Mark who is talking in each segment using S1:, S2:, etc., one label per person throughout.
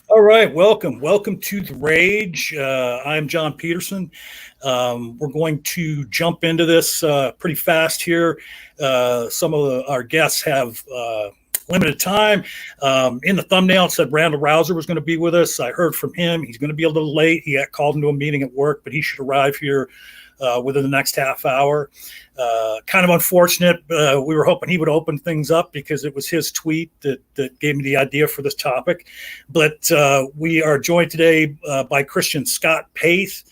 S1: All right, welcome to The Rage. I'm John Petersen. We're going to jump into this pretty fast here. Some of our guests have limited time. In the thumbnail, it said Randal Rauser was going to be with us. I heard from him. He's going to be a little late. He got called into a meeting at work, but he should arrive here within the next half hour. Kind of unfortunate. We were hoping he would open things up because it was his tweet that gave me the idea for this topic. But we are joined today by Christian Scott Paeth,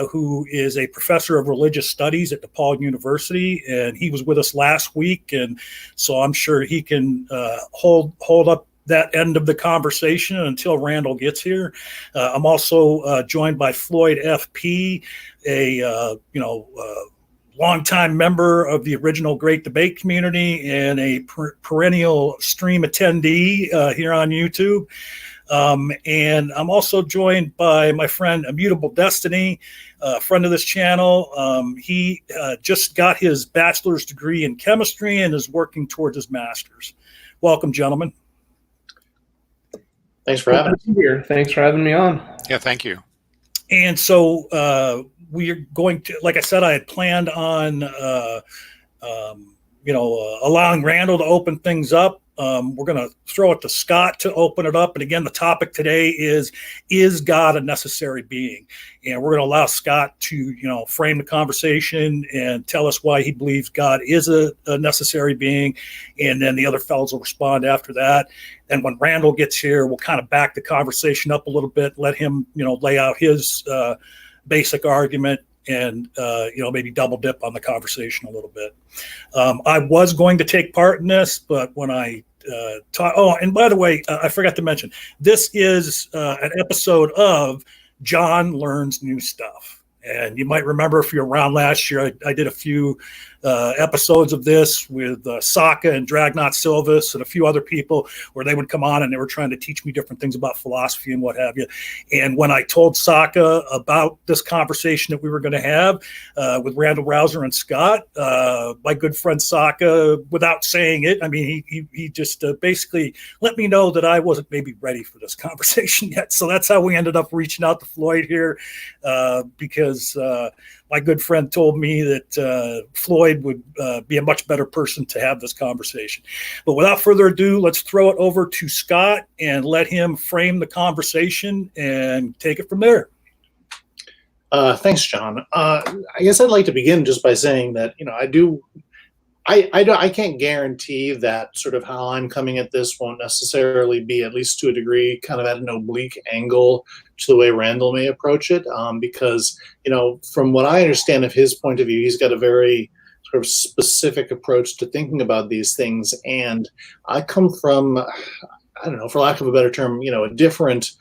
S1: who is a professor of religious studies at DePaul University, and he was with us last week, and so I'm sure he can hold up that end of the conversation until Randal gets here. I'm also joined by Floyd FP, a longtime member of the original Great Debate community and a perennial stream attendee here on YouTube. And I'm also joined by my friend Immutable Destiny, a friend of this channel. He just got his bachelor's degree in chemistry and is working towards his master's. Welcome, gentlemen.
S2: Thanks for having me here. Thanks for having me on.
S3: Yeah, thank you.
S1: And so we're going to, like I said, I had planned on, allowing Randal to open things up. We're going to throw it to Scott to open it up. And again, the topic today is God a necessary being? And we're going to allow Scott to, frame the conversation and tell us why he believes God is a necessary being. And then the other fellows will respond after that. And when Randal gets here, we'll kind of back the conversation up a little bit, let him, lay out his basic argument and, maybe double dip on the conversation a little bit. I was going to take part in this, but when I and by the way, I forgot to mention, this is an episode of John Learns New Stuff. And you might remember if you're around last year, I did a few episodes of this with Saka and Dragnot Silvis and a few other people where they would come on and they were trying to teach me different things about philosophy and what have you. And when I told Saka about this conversation that we were going to have with Randal Rauser and Scott, my good friend Saka, without saying it, I mean, he just basically let me know that I wasn't maybe ready for this conversation yet. So that's how we ended up reaching out to Floyd here because my good friend told me that Floyd would be a much better person to have this conversation. But without further ado, let's throw it over to Scott and let him frame the conversation and take it from there.
S2: Thanks, John. I guess I'd like to begin just by saying that, I can't guarantee that sort of how I'm coming at this won't necessarily be, at least to a degree, kind of at an oblique angle to the way Randal may approach it, because, from what I understand of his point of view, he's got a very sort of specific approach to thinking about these things. And I come from, I don't know, for lack of a better term, a different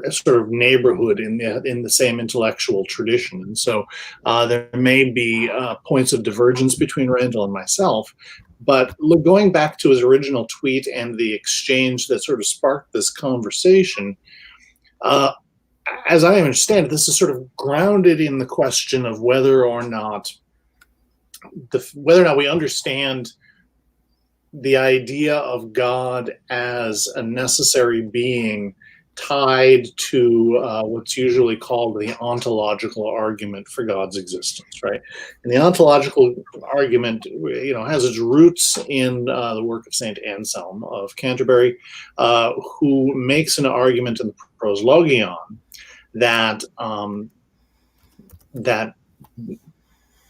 S2: sort of neighborhood in the same intellectual tradition. And so there may be points of divergence between Randal and myself. But going back to his original tweet and the exchange that sort of sparked this conversation, as I understand it, this is sort of grounded in the question of whether or not we understand the idea of God as a necessary being tied to what's usually called the ontological argument for God's existence, right? And the ontological argument, has its roots in the work of Saint Anselm of Canterbury, who makes an argument in the Proslogion that that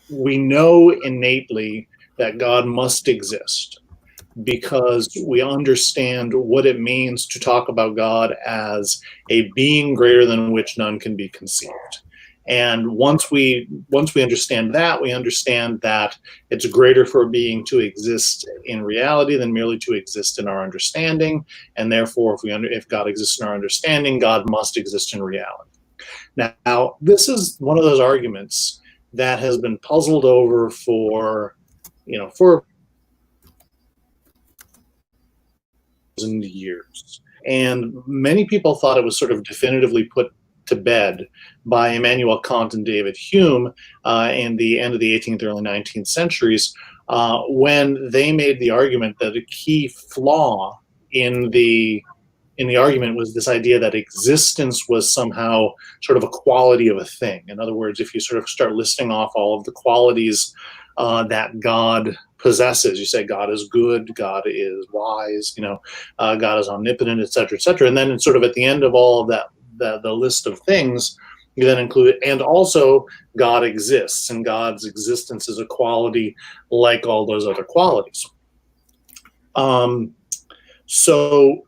S2: we know innately that God must exist, because we understand what it means to talk about God as a being greater than which none can be conceived. And once we understand that, we understand that it's greater for a being to exist in reality than merely to exist in our understanding. And therefore, if God exists in our understanding, God must exist in reality. Now, this is one of those arguments that has been puzzled over for years. And many people thought it was sort of definitively put to bed by Immanuel Kant and David Hume in the end of the 18th, early 19th centuries, when they made the argument that a key flaw in the argument was this idea that existence was somehow sort of a quality of a thing. In other words, if you sort of start listing off all of the qualities that God possesses, you say God is good, God is wise, God is omnipotent, et cetera, and then sort of at the end of all of that, the list of things, you then include, and also God exists, and God's existence is a quality like all those other qualities. So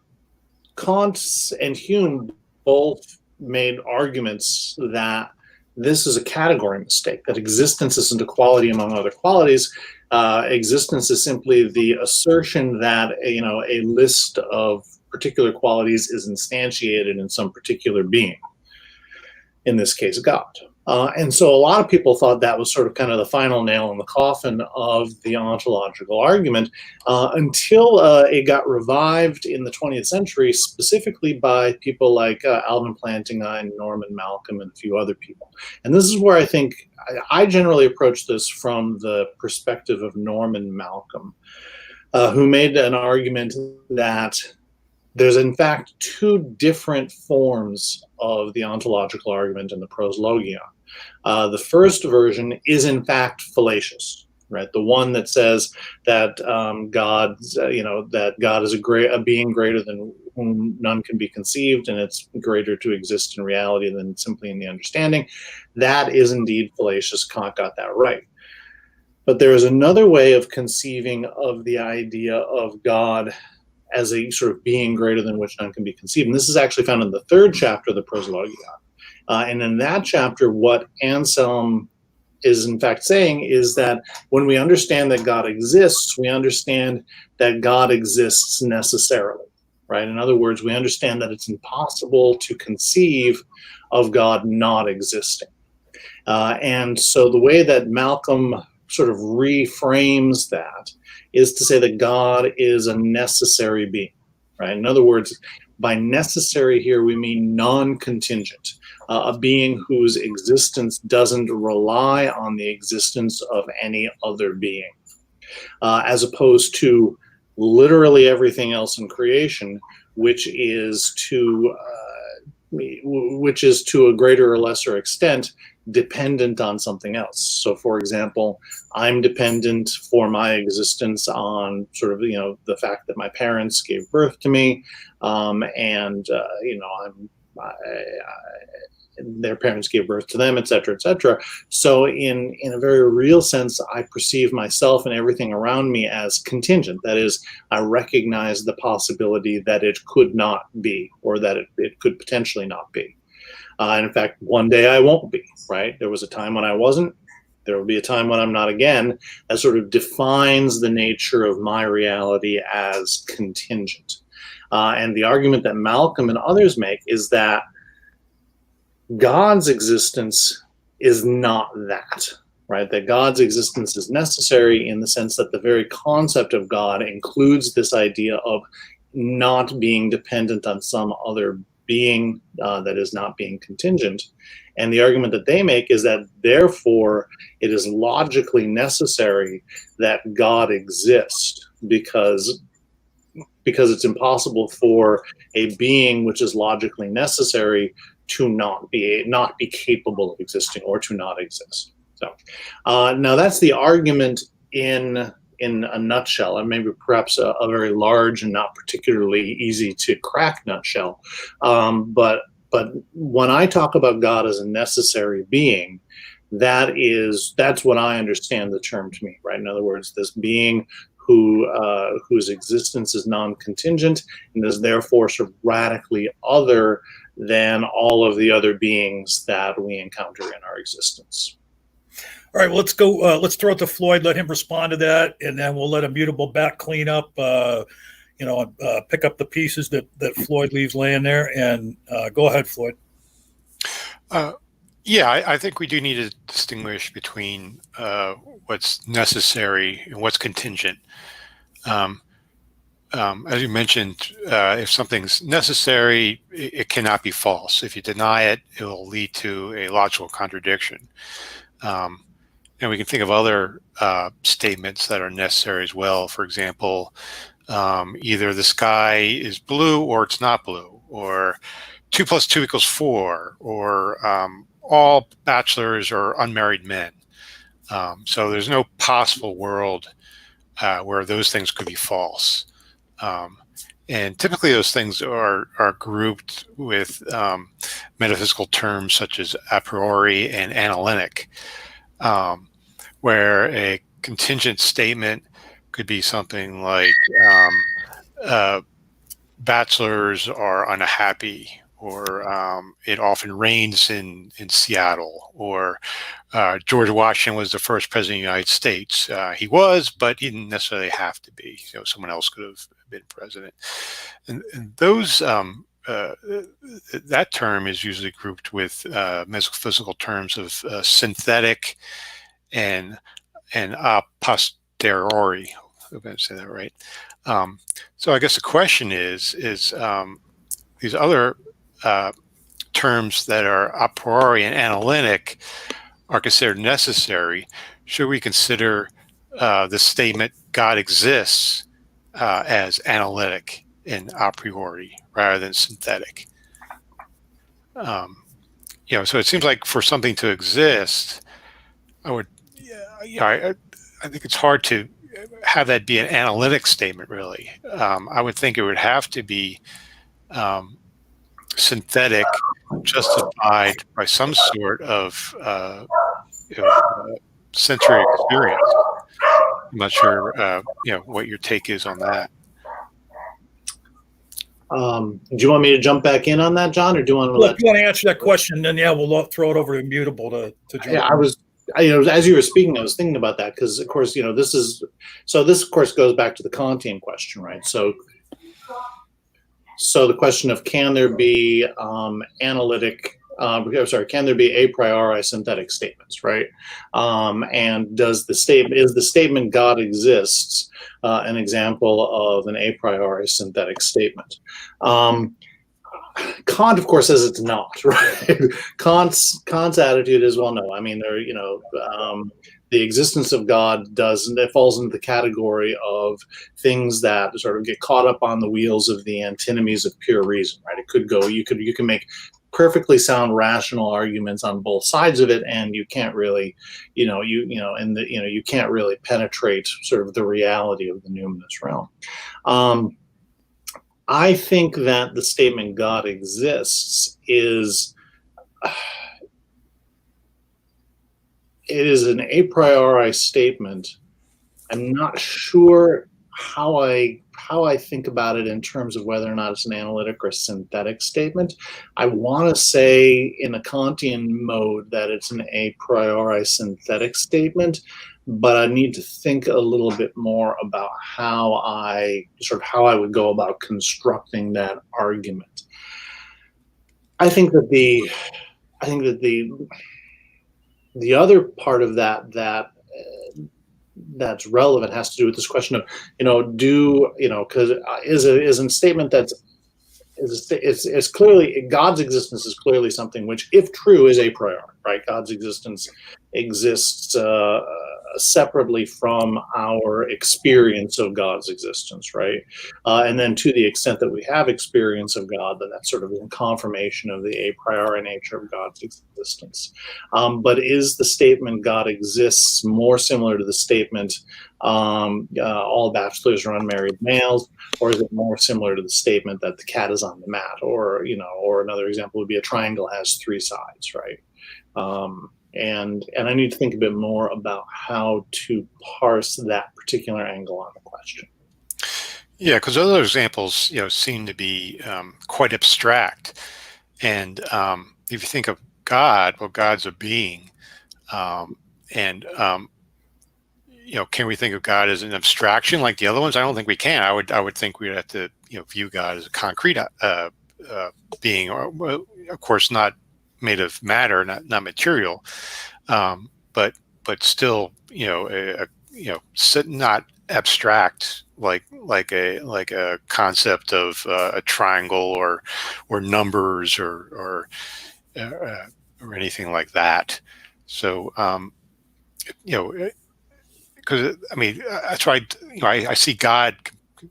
S2: Kant and Hume both made arguments that this is a category mistake, that existence isn't a quality among other qualities. Existence is simply the assertion that a list of particular qualities is instantiated in some particular being, in this case God. And so a lot of people thought that was sort of kind of the final nail in the coffin of the ontological argument, until it got revived in the 20th century, specifically by people like Alvin Plantinga, Norman Malcolm, and a few other people. And this is where I think I generally approach this from the perspective of Norman Malcolm, who made an argument that there's in fact two different forms of the ontological argument in the proslogion. The first version is in fact fallacious, right? The one that says that that God is a being greater than whom none can be conceived, and it's greater to exist in reality than simply in the understanding. That is indeed fallacious. Kant got that right. But there is another way of conceiving of the idea of God as a sort of being greater than which none can be conceived. And this is actually found in the third chapter of the proslogion. And in that chapter, what Anselm is in fact saying is that when we understand that God exists, we understand that God exists necessarily, right? In other words, we understand that it's impossible to conceive of God not existing. And so the way that Malcolm sort of reframes that is to say that God is a necessary being, right? In other words, by necessary here, we mean non-contingent, a being whose existence doesn't rely on the existence of any other being, as opposed to literally everything else in creation, which is to a greater or lesser extent dependent on something else. So, for example, I'm dependent for my existence on sort of the fact that my parents gave birth to me, their parents gave birth to them, et cetera, et cetera. So in a very real sense, I perceive myself and everything around me as contingent. That is, I recognize the possibility that it could not be, or that it could potentially not be. And in fact, one day I won't be, right? There was a time when I wasn't. There will be a time when I'm not again. That sort of defines the nature of my reality as contingent. And the argument that Malcolm and others make is that God's existence is not that, right? That God's existence is necessary in the sense that the very concept of God includes this idea of not being dependent on some other being that is not being contingent. And the argument that they make is that therefore it is logically necessary that God exists, because it's impossible for a being which is logically necessary to not be capable of existing, or to not exist. So now that's the argument in a nutshell, and maybe perhaps a very large and not particularly easy to crack nutshell. But when I talk about God as a necessary being, that's what I understand the term to mean, right? In other words, this being whose existence is non-contingent and is therefore sort of radically other than all of the other beings that we encounter in our existence.
S1: All right, well, let's go. Let's throw it to Floyd, let him respond to that, and then we'll let Immutable back clean up, pick up the pieces that Floyd leaves laying there. And go ahead, Floyd.
S3: I think we do need to distinguish between what's necessary and what's contingent. As you mentioned, if something's necessary, it cannot be false. If you deny it, it will lead to a logical contradiction. And we can think of other statements that are necessary as well. For example, Either the sky is blue or it's not blue, or 2 + 2 = 4, or all bachelors are unmarried men. So there's no possible world where those things could be false. And typically those things are grouped with metaphysical terms such as a priori and analytic, where a contingent statement could be something like bachelors are unhappy, or it often rains in Seattle, or George Washington was the first president of the United States. He was, but he didn't necessarily have to be. Someone else could have been president. And those that term is usually grouped with metaphysical terms of synthetic and a posteriori. I hope I say that right. So I guess the question is these other terms that are a priori and analytic are considered necessary. Should we consider the statement God exists as analytic and a priori rather than synthetic? So it seems like for something to exist, I think it's hard to have that be an analytic statement, really. I would think it would have to be synthetic, justified by some sort of sensory experience. I'm not sure, what your take is on that.
S2: Do you want me to jump back in on that, John, or do you want to
S1: Well, if you want to answer that question, then we'll throw it over to Immutable to jump.
S2: Yeah, as you were speaking, I was thinking about that because, of course, this of course goes back to the Kantian question, right? So the question of can there be can there be a priori synthetic statements, right? And is the statement God exists an example of an a priori synthetic statement? Kant, of course, says it's not, right? Kant's attitude is, well, no. I mean, the existence of God it falls into the category of things that sort of get caught up on the wheels of the antinomies of pure reason, right? It could go, you can make perfectly sound rational arguments on both sides of it, and you can't really, you can't really penetrate sort of the reality of the numinous realm. I think that the statement God exists is it is an a priori statement. I'm not sure how I think about it in terms of whether or not it's an analytic or synthetic statement. I want to say in a Kantian mode that it's an a priori synthetic statement, but I need to think a little bit more about how I would go about constructing that argument. I think that the other part of that's relevant has to do with this question of, because is a statement it's clearly, God's existence is clearly something which, if true, is a priori, right? God's existence exists separately from our experience of God's existence, right? And then to the extent that we have experience of God, then that's sort of in confirmation of the a priori nature of God's existence. But is the statement God exists more similar to the statement all bachelors are unmarried males, or is it more similar to the statement that the cat is on the mat, or another example would be a triangle has three sides, right? And I need to think a bit more about how to parse that particular angle on the question.
S3: Yeah, because other examples, seem to be quite abstract. And if you think of God, well, God's a being, can we think of God as an abstraction like the other ones? I don't think we can. I would think we'd have to, view God as a concrete being, or, of course, not made of matter, not material, but still, not abstract like a concept of a triangle or numbers or anything like that. So, because that's why I see God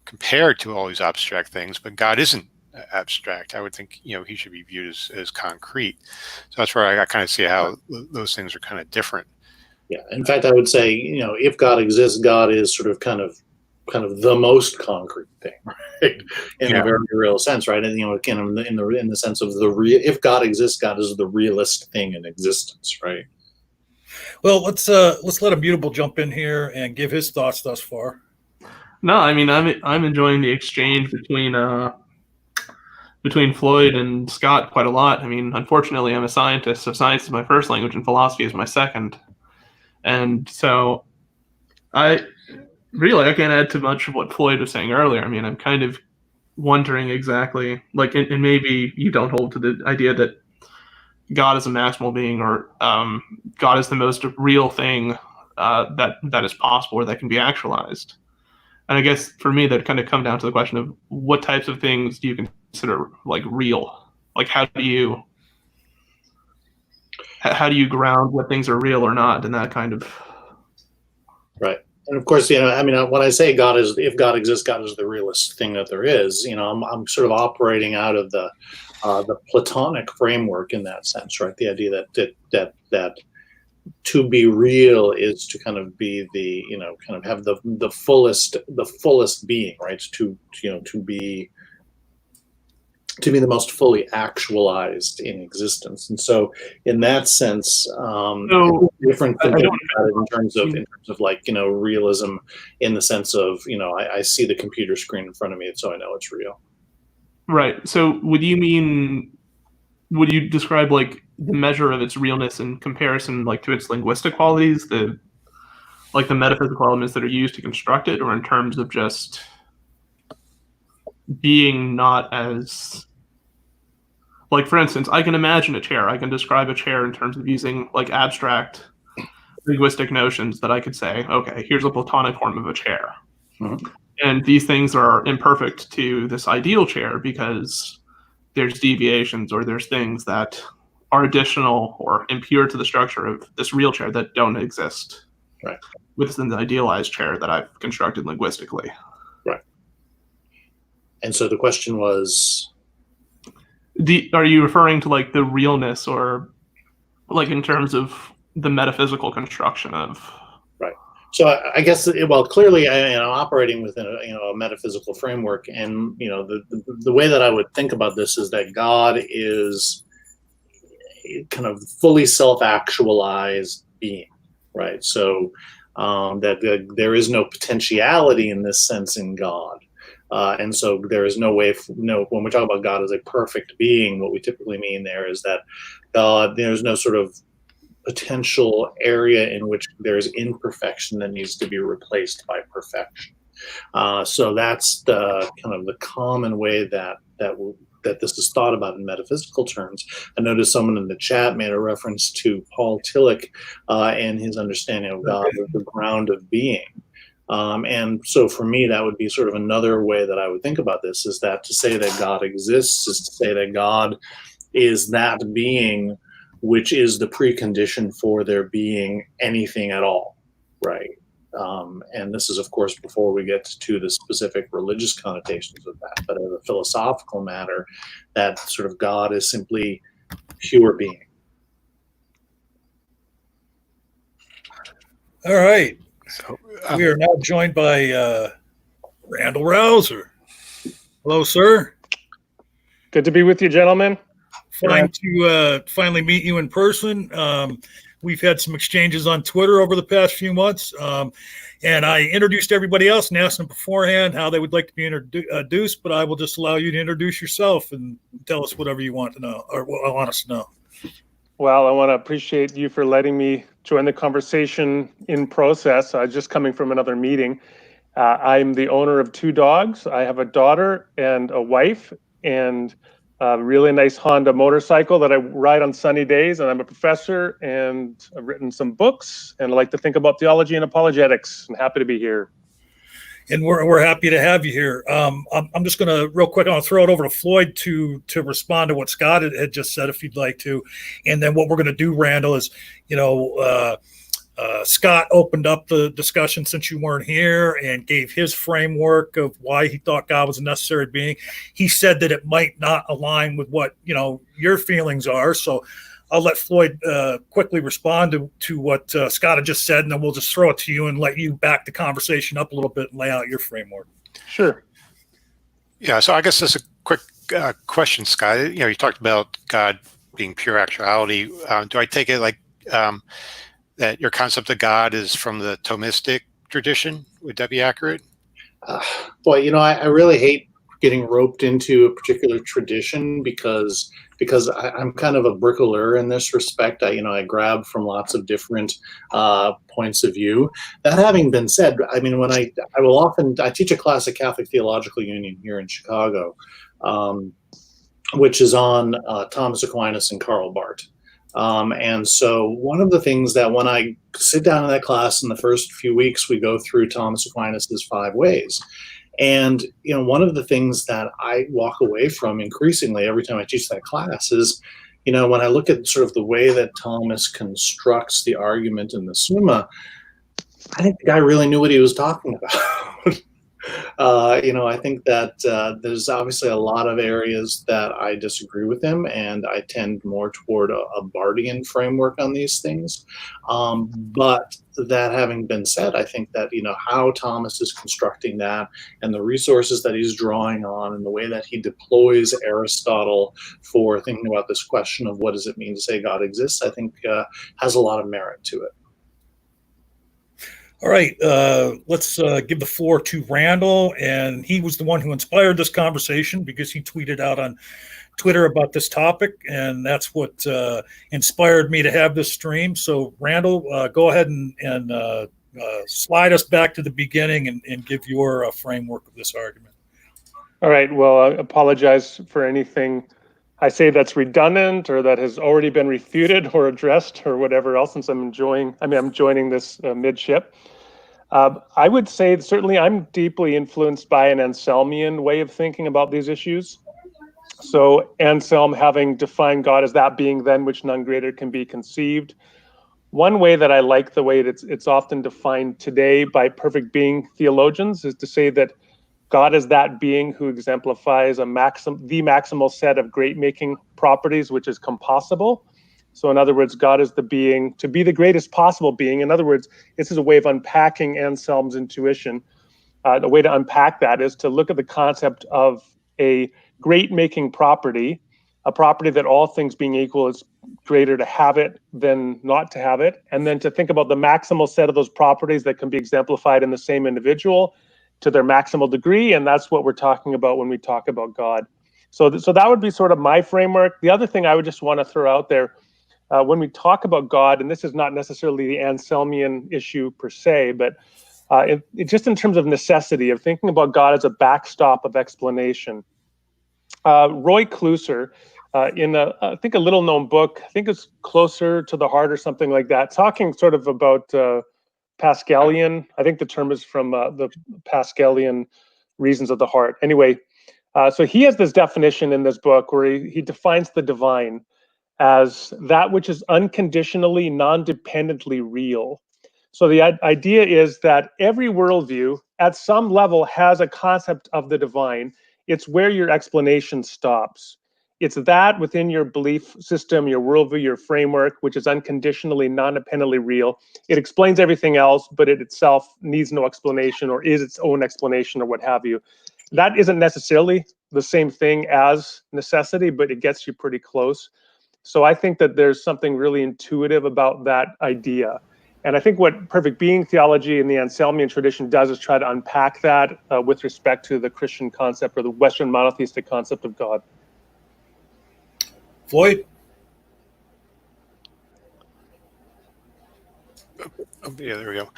S3: compared to all these abstract things, but God isn't abstract. I would think, he should be viewed as concrete. So that's where I kind of see how those things are kind of different.
S2: Yeah. In fact, I would say, if God exists, God is sort of kind of the most concrete thing, right? In a very real sense, right? And again, in the sense of if God exists, God is the realest thing in existence, right?
S1: Well, let's let Immutable jump in here and give his thoughts thus far.
S4: No, I mean, I'm enjoying the exchange between Floyd and Scott quite a lot. I mean, unfortunately, I'm a scientist, so science is my first language and philosophy is my second. And so I can't add too much of what Floyd was saying earlier. I mean, I'm kind of wondering exactly, like, and maybe you don't hold to the idea that God is a maximal being, or God is the most real thing that is possible or that can be actualized. And I guess for me, that kind of come down to the question of what types of things do you consider like real? Like, how do you ground what things are real or not, and that kind of
S2: right. And of course, I mean, when I say if God exists, God is the realest thing that there is. I'm sort of operating out of the Platonic framework in that sense, right? The idea that to be real is to kind of be the, kind of have the fullest being, right? To be the most fully actualized in existence. And so in that sense, different from in terms of like, realism in the sense of, I see the computer screen in front of me, and so I know it's real.
S4: Right. So would you describe like the measure of its realness in comparison like to its linguistic qualities, the metaphysical elements that are used to construct it, or in terms of just being not as, like, for instance, I can imagine a chair. I can describe a chair in terms of using like abstract linguistic notions that I could say, okay, here's a Platonic form of a chair. Mm-hmm. And these things are imperfect to this ideal chair because there's deviations or there's things that are additional or impure to the structure of this real chair that don't exist within the idealized chair that I've constructed linguistically.
S2: Right. And so the question was,
S4: are you referring to like the realness, or like in terms of the metaphysical construction of?
S2: Right. So I guess, well, clearly I'm operating within a metaphysical framework, and the way that I would think about this is that God is kind of fully self-actualized being, right? So that there is no potentiality in this sense in God. And so there is no way, when we talk about God as a perfect being, what we typically mean there is that God, there's no sort of potential area in which there's imperfection that needs to be replaced by perfection. So that's the kind of the common way that this is thought about in metaphysical terms. I noticed someone in the chat made a reference to Paul Tillich and his understanding of God as the ground of being. And so for me, that would be sort of another way that I would think about this, is that to say that God exists is to say that God is that being which is the precondition for there being anything at all, right? And this is, of course, before we get to the specific religious connotations of that. But as a philosophical matter, that sort of God is simply pure being.
S1: All right. So we are now joined by Randal Rauser. Hello, sir.
S5: Good to be with you, gentlemen.
S1: Fine to finally meet you in person. We've had some exchanges on Twitter over the past few months, and I introduced everybody else and asked them beforehand how they would like to be introduced, but I will just allow you to introduce yourself and tell us whatever you want to know or want us to know.
S5: Well, I want to appreciate you for letting me join the conversation in process. Just coming from another meeting. I'm the owner of 2 dogs. I have a daughter and a wife, and a really nice Honda motorcycle that I ride on sunny days, and I'm a professor, and I've written some books, and I like to think about theology and apologetics. I'm happy to be here.
S1: And we're happy to have you here. I'm just going to real quick, I'll throw it over to Floyd to respond to what Scott had just said, if you'd like to. And then what we're going to do, Randal, is, Scott opened up the discussion since you weren't here and gave his framework of why he thought God was a necessary being. He said that it might not align with what your feelings are. So I'll let Floyd quickly respond to what Scott had just said, and then we'll just throw it to you and let you back the conversation up a little bit and lay out your framework.
S5: Sure.
S3: Yeah, so I guess that's a quick question, Scott. You talked about God being pure actuality. Do I take it like that your concept of God is from the Thomistic tradition? Would that be accurate?
S2: Boy, I really hate getting roped into a particular tradition because I'm kind of a bricoleur in this respect. I grab from lots of different points of view. That having been said, I mean, when I teach a class at Catholic Theological Union here in Chicago, which is on Thomas Aquinas and Karl Barth. And so one of the things that when I sit down in that class in the first few weeks, we go through Thomas Aquinas' 5 ways. And, one of the things that I walk away from increasingly every time I teach that class is, when I look at sort of the way that Thomas constructs the argument in the Summa, I think the guy really knew what he was talking about. I think that there's obviously a lot of areas that I disagree with him, and I tend more toward a Barthian framework on these things. But that having been said, I think that, how Thomas is constructing that and the resources that he's drawing on and the way that he deploys Aristotle for thinking about this question of what does it mean to say God exists, I think has a lot of merit to it.
S1: All right, let's give the floor to Randal, and he was the one who inspired this conversation because he tweeted out on Twitter about this topic, and that's what inspired me to have this stream. So, Randal, go ahead and slide us back to the beginning and give your framework of this argument.
S5: All right, well, I apologize for anything I say that's redundant or that has already been refuted or addressed or whatever else, since I'm joining this midship. I would say certainly I'm deeply influenced by an Anselmian way of thinking about these issues. So Anselm having defined God as that being than which none greater can be conceived. One way that I like the way it's often defined today by perfect being theologians is to say that God is that being who exemplifies the maximal set of great-making properties, which is compossible. So in other words, God is the being to be the greatest possible being. In other words, this is a way of unpacking Anselm's intuition. The way to unpack that is to look at the concept of a great-making property, a property that all things being equal is greater to have it than not to have it, and then to think about the maximal set of those properties that can be exemplified in the same individual to their maximal degree, and that's what we're talking about when we talk about God. So that would be sort of my framework. The other thing I would just want to throw out there, when we talk about God, and this is not necessarily the Anselmian issue per se, but just in terms of necessity, of thinking about God as a backstop of explanation. Roy Kluser, in I think a little-known book, I think it's Closer to the Heart or something like that, talking sort of about Pascalian, I think the term is from the Pascalian reasons of the heart. Anyway, so he has this definition in this book where he defines the divine as that which is unconditionally, non-dependently real. So the idea is that every worldview at some level has a concept of the divine. It's where your explanation stops. It's that within your belief system, your worldview, your framework, which is unconditionally, non-dependently real. It explains everything else, but it itself needs no explanation or is its own explanation or what have you. That isn't necessarily the same thing as necessity, but it gets you pretty close. So I think that there's something really intuitive about that idea. And I think what perfect being theology in the Anselmian tradition does is try to unpack that with respect to the Christian concept or the Western monotheistic concept of God.
S1: Floyd?
S3: Oh, yeah, there we go.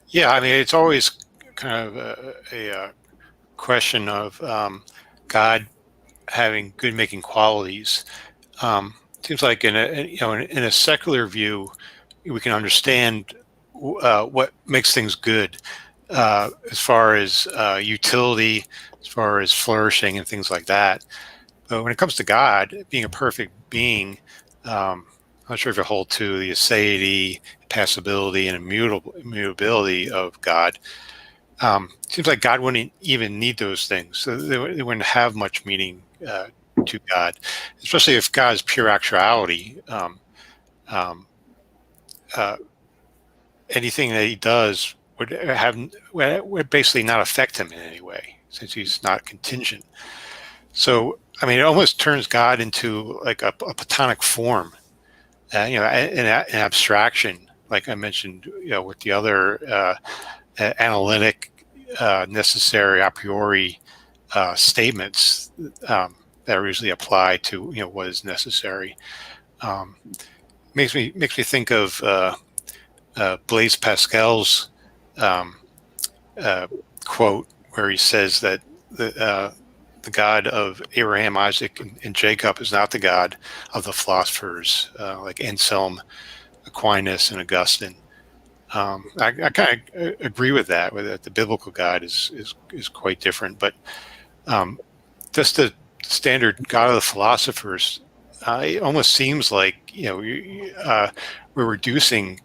S3: Yeah, I mean, it's always kind of a question of God having good-making qualities. Seems like in a secular view, we can understand what makes things good as far as utility, as far as flourishing and things like that. But when it comes to God being a perfect being, not sure if you hold to the aseity, passability, and immutability of God. Seems like God wouldn't even need those things. So they wouldn't have much meaning to God, especially if God is pure actuality. Anything that he does would basically not affect him in any way, since he's not contingent. So, I mean, it almost turns God into like a Platonic form, an abstraction, like I mentioned, with the other analytic, necessary a priori statements that are usually applied to what is necessary. Makes me think of Blaise Pascal's quote, where he says that the God of Abraham, Isaac, and Jacob is not the God of the philosophers like Anselm, Aquinas, and Augustine. I kind of agree with that. That the biblical God is quite different, but just the standard God of the philosophers, it almost seems like we're reducing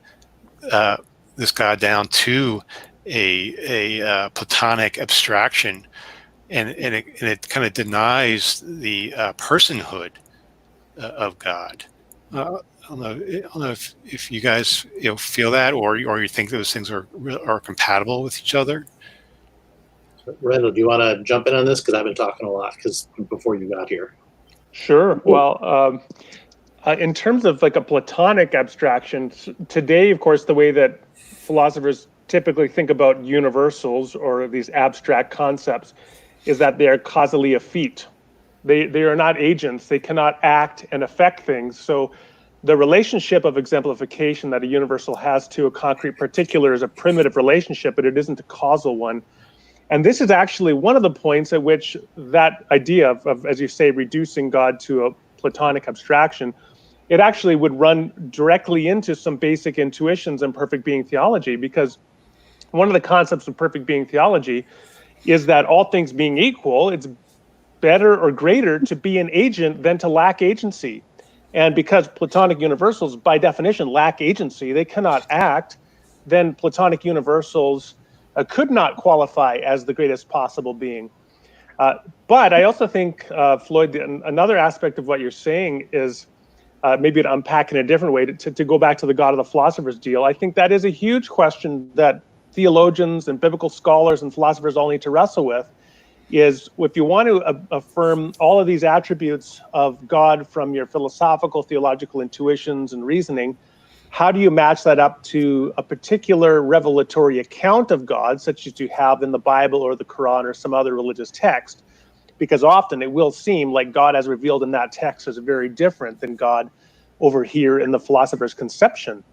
S3: this God down to a Platonic abstraction, and it kind of denies the personhood of God. I don't know if you guys feel that, or you think those things are compatible with each other.
S2: Randal, do you want to jump in on this? Because I've been talking a lot before you got here.
S5: Sure. Well, in terms of like a Platonic abstraction, today, of course, the way that philosophers typically think about universals or these abstract concepts is that they are causally effete. They are not agents. They cannot act and affect things. So the relationship of exemplification that a universal has to a concrete particular is a primitive relationship, but it isn't a causal one. And this is actually one of the points at which that idea of, as you say, reducing God to a Platonic abstraction, it actually would run directly into some basic intuitions in perfect being theology, because one of the concepts of perfect being theology is that all things being equal, it's better or greater to be an agent than to lack agency. And because Platonic universals, by definition, lack agency, they cannot act, then Platonic universals could not qualify as the greatest possible being. But I also think, Floyd, another aspect of what you're saying is maybe to unpack in a different way, to go back to the God of the philosophers deal. I think that is a huge question that theologians and biblical scholars and philosophers all need to wrestle with, is if you want to affirm all of these attributes of God from your philosophical, theological intuitions and reasoning, how do you match that up to a particular revelatory account of God, such as you have in the Bible or the Quran or some other religious text? Because often it will seem like God as revealed in that text is very different than God over here in the philosopher's conception.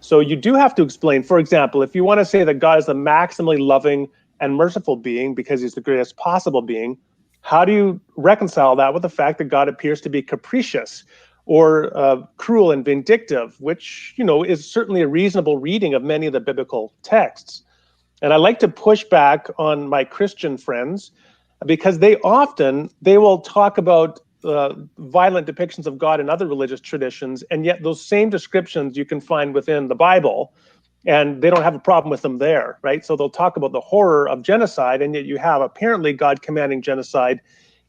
S5: So you do have to explain, for example, if you want to say that God is the maximally loving and merciful being because he's the greatest possible being, how do you reconcile that with the fact that God appears to be capricious or cruel and vindictive, which, is certainly a reasonable reading of many of the biblical texts? And I like to push back on my Christian friends, because they will talk about violent depictions of God in other religious traditions, and yet those same descriptions you can find within the Bible, and they don't have a problem with them there, right? So they'll talk about the horror of genocide, and yet you have apparently God commanding genocide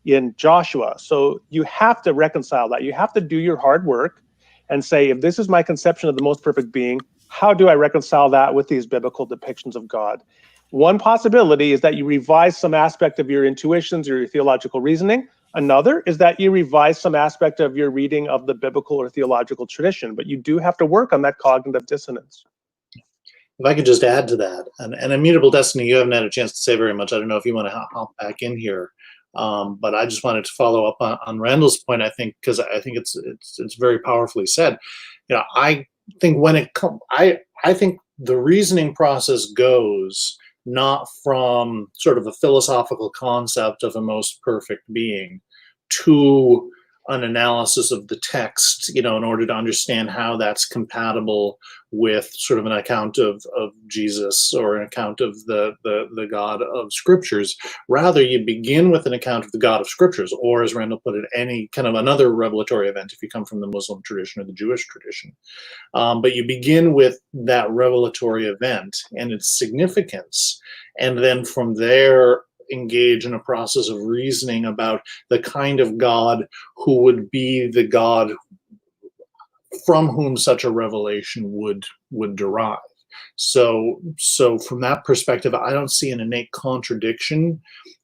S5: in Joshua. So you have to reconcile that. You have to do your hard work and say, if this is my conception of the most perfect being, how do I reconcile that with these biblical depictions of God? One possibility is that you revise some aspect of your intuitions or your theological reasoning. Another is that you revise some aspect of your reading of the biblical or theological tradition, but you do have to work on that cognitive dissonance.
S2: If I could just add to that, and Immutable Destiny, you haven't had a chance to say very much. I don't know if you want to hop back in here, but I just wanted to follow up on Randal's point. I think because I think it's very powerfully said. I think I think the reasoning process goes not from sort of a philosophical concept of a most perfect being to an analysis of the text, in order to understand how that's compatible with sort of an account of Jesus or an account of the God of Scriptures. Rather, you begin with an account of the God of Scriptures, or as Randal put it, any kind of another revelatory event if you come from the Muslim tradition or the Jewish tradition. But you begin with that revelatory event and its significance, and then from there engage in a process of reasoning about the kind of God who would be the God from whom such a revelation would derive. So from that perspective, I don't see an innate contradiction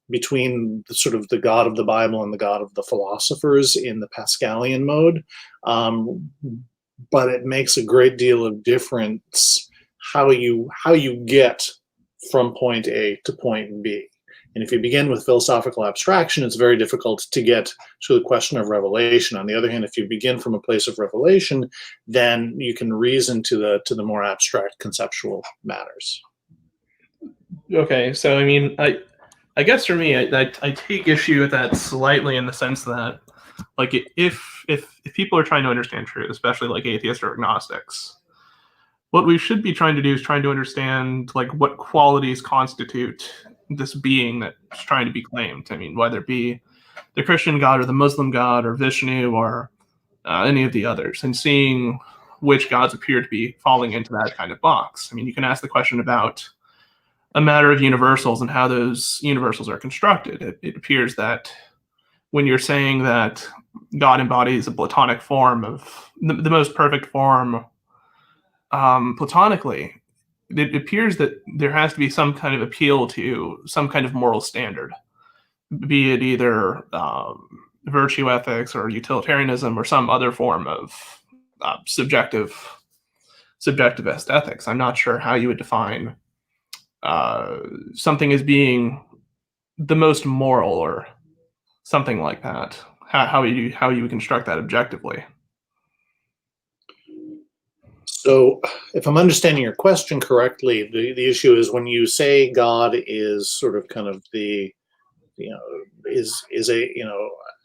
S2: between the sort of the God of the Bible and the God of the philosophers in the Pascalian mode, but it makes a great deal of difference how you get from point A to point B. And if you begin with philosophical abstraction, it's very difficult to get to the question of revelation. On the other hand, if you begin from a place of revelation, then you can reason to the more abstract conceptual matters.
S4: Okay, so I mean, I guess for me, I take issue with that slightly in the sense that, like, if people are trying to understand truth, especially like atheists or agnostics, what we should be trying to do is trying to understand, like, what qualities constitute this being that's trying to be claimed. I mean, whether it be the Christian God or the Muslim God or Vishnu or any of the others, and seeing which gods appear to be falling into that kind of box. I mean, you can ask the question about a matter of universals and how those universals are constructed. It appears that when you're saying that God embodies a Platonic form of the most perfect form platonically, it appears that there has to be some kind of appeal to some kind of moral standard, be it either virtue ethics or utilitarianism or some other form of subjectivist ethics. I'm not sure how you would define something as being the most moral or something like that. How you would construct that objectively.
S2: So if I'm understanding your question correctly, the issue is when you say God is sort of kind of the, is a,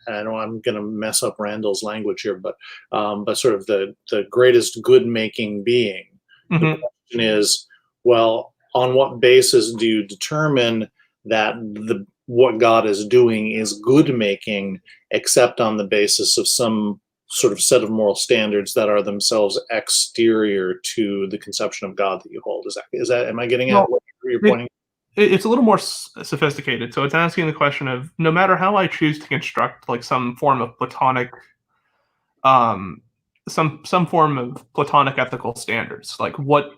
S2: I know I'm going to mess up Randal's language here, but sort of the greatest good-making being. Mm-hmm. The question is, well, on what basis do you determine that what God is doing is good-making, except on the basis of some sort of set of moral standards that are themselves exterior to the conception of God that you hold? Is that am I getting at what you're pointing?
S4: It's a little more sophisticated. So it's asking the question of, no matter how I choose to construct like some form of Platonic, some form of Platonic ethical standards, like what,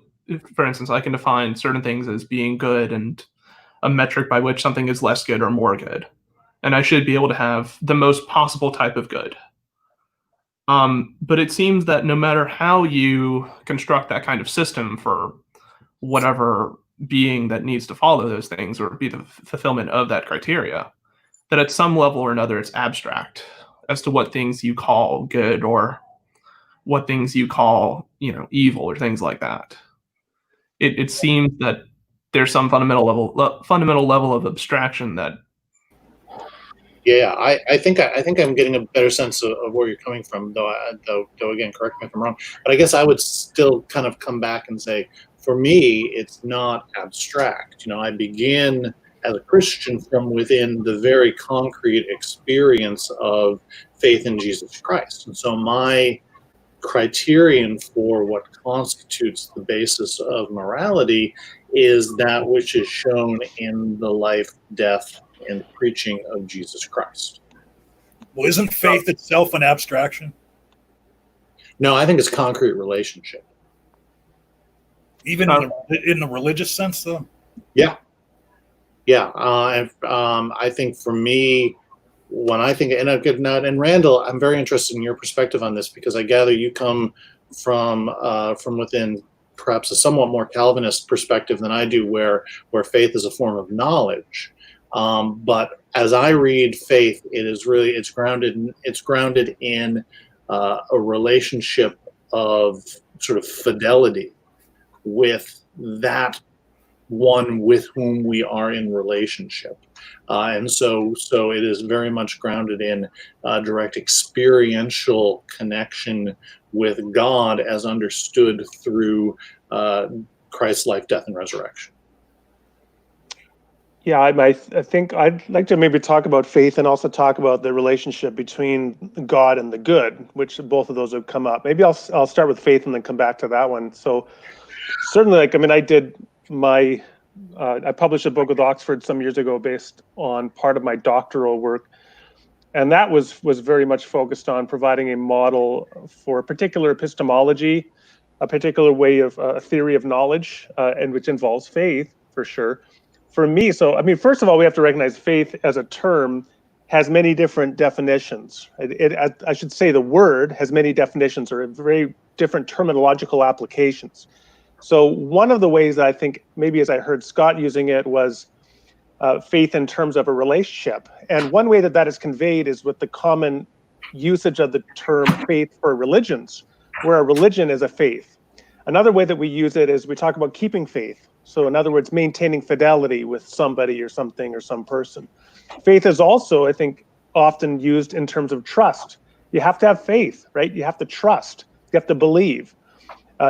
S4: for instance, I can define certain things as being good and a metric by which something is less good or more good. And I should be able to have the most possible type of good. But it seems that no matter how you construct that kind of system for whatever being that needs to follow those things or be the fulfillment of that criteria, that at some level or another it's abstract as to what things you call good or what things you call, evil or things like that. It seems that there's some fundamental level of abstraction that.
S2: Yeah, I think I'm getting a better sense of where you're coming from, though again, correct me if I'm wrong. But I guess I would still kind of come back and say, for me, it's not abstract. I begin as a Christian from within the very concrete experience of faith in Jesus Christ. And so my criterion for what constitutes the basis of morality is that which is shown in the life, death, and preaching of Jesus Christ.
S1: Well, isn't faith itself an abstraction?
S2: No, I think it's concrete relationship.
S1: Even in the religious sense, though?
S2: Yeah. I think for me, when I think, and Randal, I'm very interested in your perspective on this, because I gather you come from within perhaps a somewhat more Calvinist perspective than I do, where faith is a form of knowledge. But as I read faith, it's grounded in a relationship of sort of fidelity with that one with whom we are in relationship. And so it is very much grounded in direct experiential connection with God as understood through Christ's life, death, and resurrection.
S5: Yeah, I think I'd like to maybe talk about faith and also talk about the relationship between God and the good, which both of those have come up. Maybe I'll start with faith and then come back to that one. So certainly, I published a book with Oxford some years ago based on part of my doctoral work, and that was very much focused on providing a model for a particular epistemology, a particular way of a theory of knowledge, and which involves faith for sure. For me, first of all, we have to recognize faith as a term has many different definitions. I should say the word has many definitions or very different terminological applications. So one of the ways that I think, maybe as I heard Scott using it, was faith in terms of a relationship. And one way that is conveyed is with the common usage of the term faith for religions, where a religion is a faith. Another way that we use it is we talk about keeping faith. So in other words, maintaining fidelity with somebody or something or some person. Faith is also, I think, often used in terms of trust. You have to have faith, right? You have to trust. You have to believe.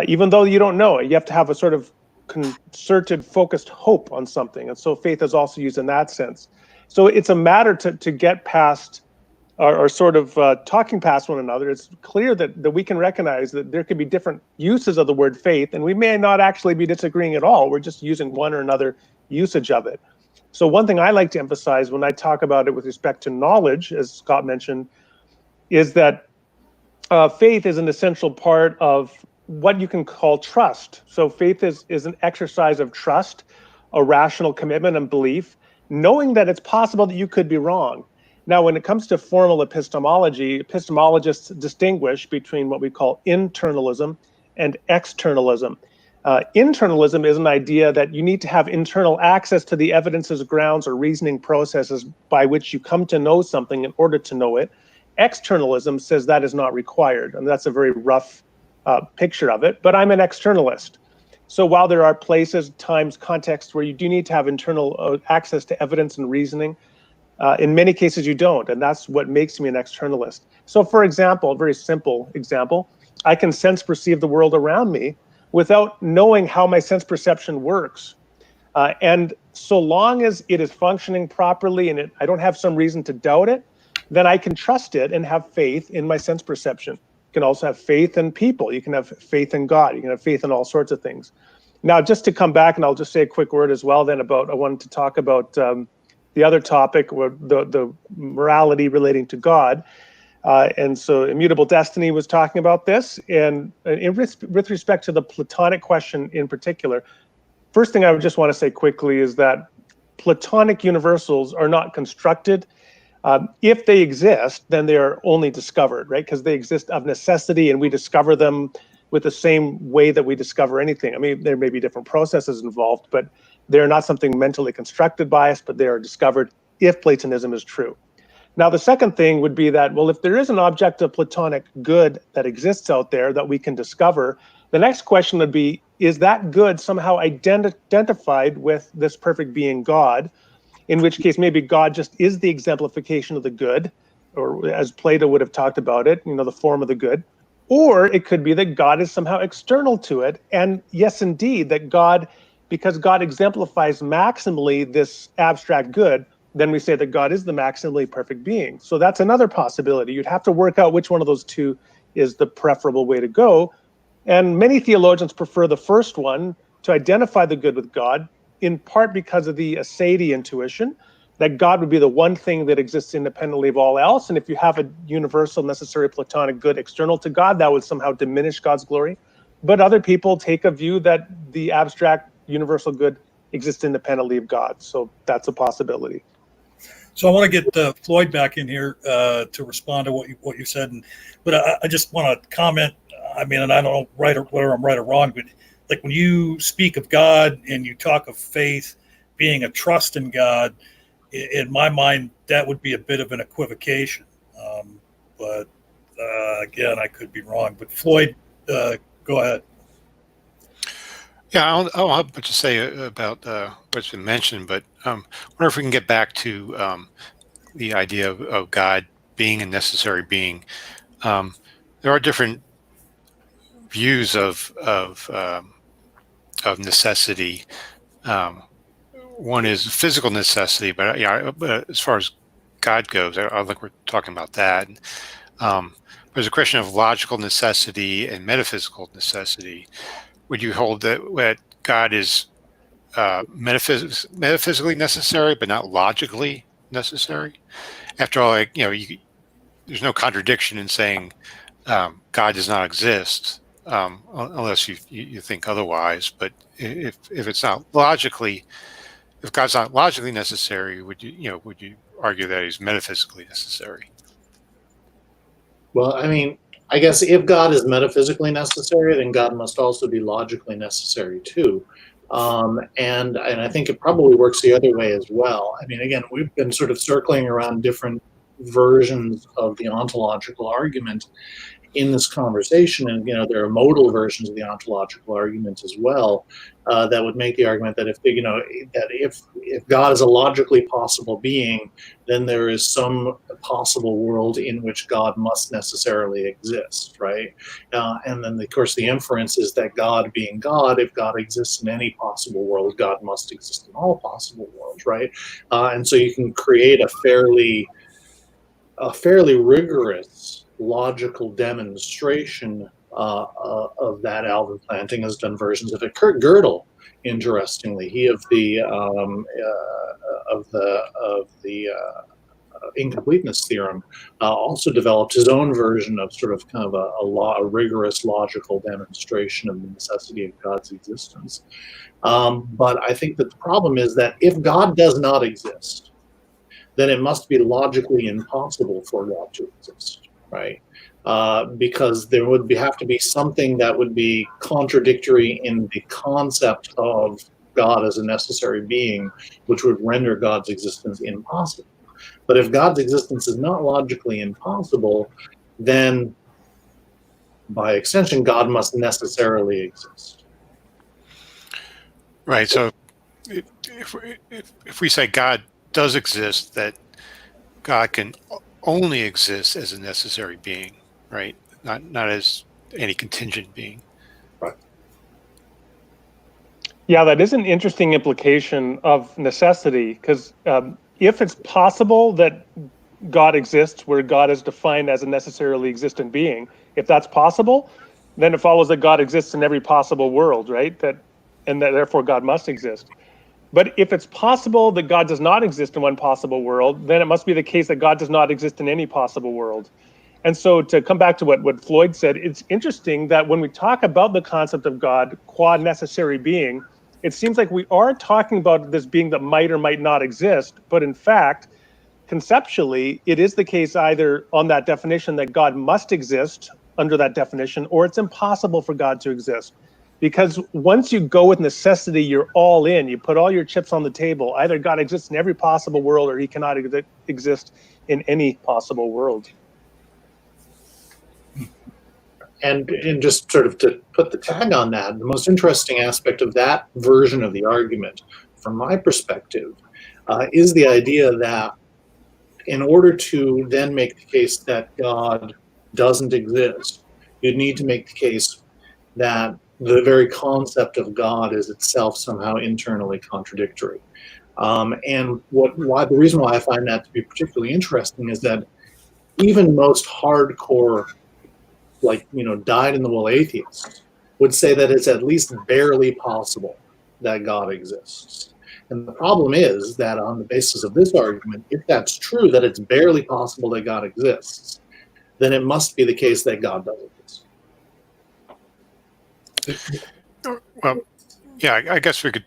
S5: Even though you don't know it, you have to have a sort of concerted, focused hope on something. And so faith is also used in that sense. So it's a matter to get past or sort of talking past one another. It's clear that we can recognize that there could be different uses of the word faith, and we may not actually be disagreeing at all. We're just using one or another usage of it. So one thing I like to emphasize when I talk about it with respect to knowledge, as Scott mentioned, is that faith is an essential part of what you can call trust. So faith is an exercise of trust, a rational commitment and belief, knowing that it's possible that you could be wrong. Now, when it comes to formal epistemology, epistemologists distinguish between what we call internalism and externalism. Internalism is an idea that you need to have internal access to the evidences, grounds, or reasoning processes by which you come to know something in order to know it. Externalism says that is not required, and that's a very rough picture of it, but I'm an externalist. So while there are places, times, contexts where you do need to have internal access to evidence and reasoning, in many cases you don't, and that's what makes me an externalist. So for example, a very simple example, I can sense perceive the world around me without knowing how my sense perception works. And so long as it is functioning properly and I don't have some reason to doubt it, then I can trust it and have faith in my sense perception. You can also have faith in people. You can have faith in God. You can have faith in all sorts of things. Now, just to come back, and I'll just say a quick word as well then about, I wanted to talk about the other topic, the morality relating to God. And so Immutable Destiny was talking about this. And with respect to the Platonic question in particular, first thing I would just want to say quickly is that Platonic universals are not constructed. If they exist, then they are only discovered, right? Because they exist of necessity, and we discover them with the same way that we discover anything. I mean, there may be different processes involved, but they're not something mentally constructed by us, but they are discovered if Platonism is true. Now, the second thing would be that, well, if there is an objective Platonic good that exists out there that we can discover, the next question would be, is that good somehow identified with this perfect being God? In which case, maybe God just is the exemplification of the good, or as Plato would have talked about it, the form of the good. Or it could be that God is somehow external to it. And yes, indeed, that God, because God exemplifies maximally this abstract good, then we say that God is the maximally perfect being. So that's another possibility. You'd have to work out which one of those two is the preferable way to go. And many theologians prefer the first one, to identify the good with God, in part because of the aseity intuition, that God would be the one thing that exists independently of all else. And if you have a universal, necessary Platonic good external to God, that would somehow diminish God's glory. But other people take a view that the abstract universal good exists independently of God. So that's a possibility.
S1: So I want to get Floyd back in here to respond to what you said, but I just want to comment. I mean, and I don't know whether I'm right or wrong, but like when you speak of God and you talk of faith being a trust in God, in my mind, that would be a bit of an equivocation. But again, I could be wrong. But Floyd, go ahead.
S3: Yeah, I don't have much to say about what's been mentioned, but I wonder if we can get back to the idea of God being a necessary being. There are different views of necessity. One is physical necessity, but but as far as God goes, I don't think we're talking about that. There's a question of logical necessity and metaphysical necessity. Would you hold that God is metaphysically necessary, but not logically necessary? After all, there's no contradiction in saying God does not exist, unless you think otherwise. But if it's not logically, if God's not logically necessary, would you argue that he's metaphysically necessary?
S2: Well, I mean, I guess if God is metaphysically necessary, then God must also be logically necessary too. And I think it probably works the other way as well. I mean, again, we've been sort of circling around different versions of the ontological argument in this conversation, and there are modal versions of the ontological argument as well that would make the argument that if God is a logically possible being, then there is some possible world in which God must necessarily exist, right? And then of course the inference is that God being God, if God exists in any possible world, God must exist in all possible worlds, right? And so you can create a fairly rigorous logical demonstration of that. Alvin Planting has done versions of it. Kurt Gödel, interestingly, he of the incompleteness theorem, also developed his own version of sort of kind of a rigorous logical demonstration of the necessity of God's existence. But I think that the problem is that if God does not exist, then it must be logically impossible for God to exist, right? Because there would have to be something that would be contradictory in the concept of God as a necessary being, which would render God's existence impossible. But if God's existence is not logically impossible, then by extension, God must necessarily exist.
S3: Right. So if we say God does exist, that God can only exist as a necessary being, right? Not as any contingent being.
S2: Right.
S5: Yeah, that is an interesting implication of necessity, because if it's possible that God exists where God is defined as a necessarily existent being, if that's possible, then it follows that God exists in every possible world, right? And that therefore God must exist. But if it's possible that God does not exist in one possible world, then it must be the case that God does not exist in any possible world. And so to come back to what Floyd said, it's interesting that when we talk about the concept of God qua necessary being, it seems like we are talking about this being that might or might not exist. But in fact, conceptually, it is the case either on that definition that God must exist under that definition, or it's impossible for God to exist. Because once you go with necessity, you're all in. You put all your chips on the table. Either God exists in every possible world or he cannot exist in any possible world.
S2: And just sort of to put the tag on that, the most interesting aspect of that version of the argument, from my perspective, is the idea that in order to then make the case that God doesn't exist, you'd need to make the case that the very concept of God is itself somehow internally contradictory. And the reason why I find that to be particularly interesting is that even most hardcore, dyed-in-the-wool atheists would say that it's at least barely possible that God exists. And the problem is that on the basis of this argument, if that's true, that it's barely possible that God exists, then it must be the case that God doesn't exist.
S3: Well, yeah, I guess we could.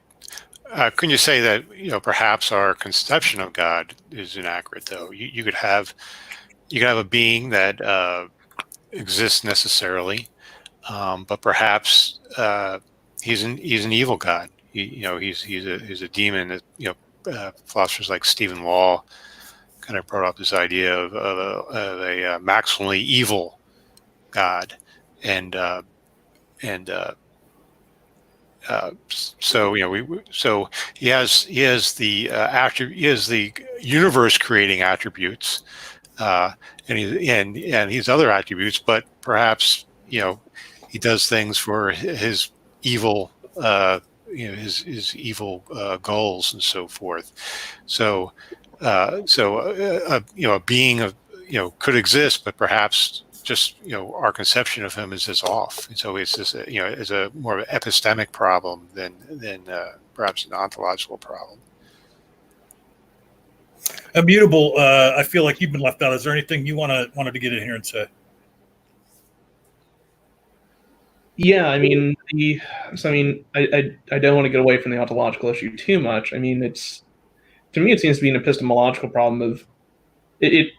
S3: Couldn't you say that perhaps our conception of God is inaccurate? Though you could have a being that exists necessarily, but perhaps he's an evil God. He's a demon. Philosophers like Stephen Wall kind of brought up this idea of a maximally evil God, and So so he has the universe creating attributes, and he's other attributes, but perhaps he does things for his evil his evil goals and so forth. So a being of could exist, but perhaps just our conception of him is off. And so it's just is a more of an epistemic problem than perhaps an ontological problem.
S1: Immutable. I feel like you've been left out. Is there anything you wanted to get in here and say?
S4: Yeah, I mean, I don't want to get away from the ontological issue too much. I mean, to me, it seems to be an epistemological problem of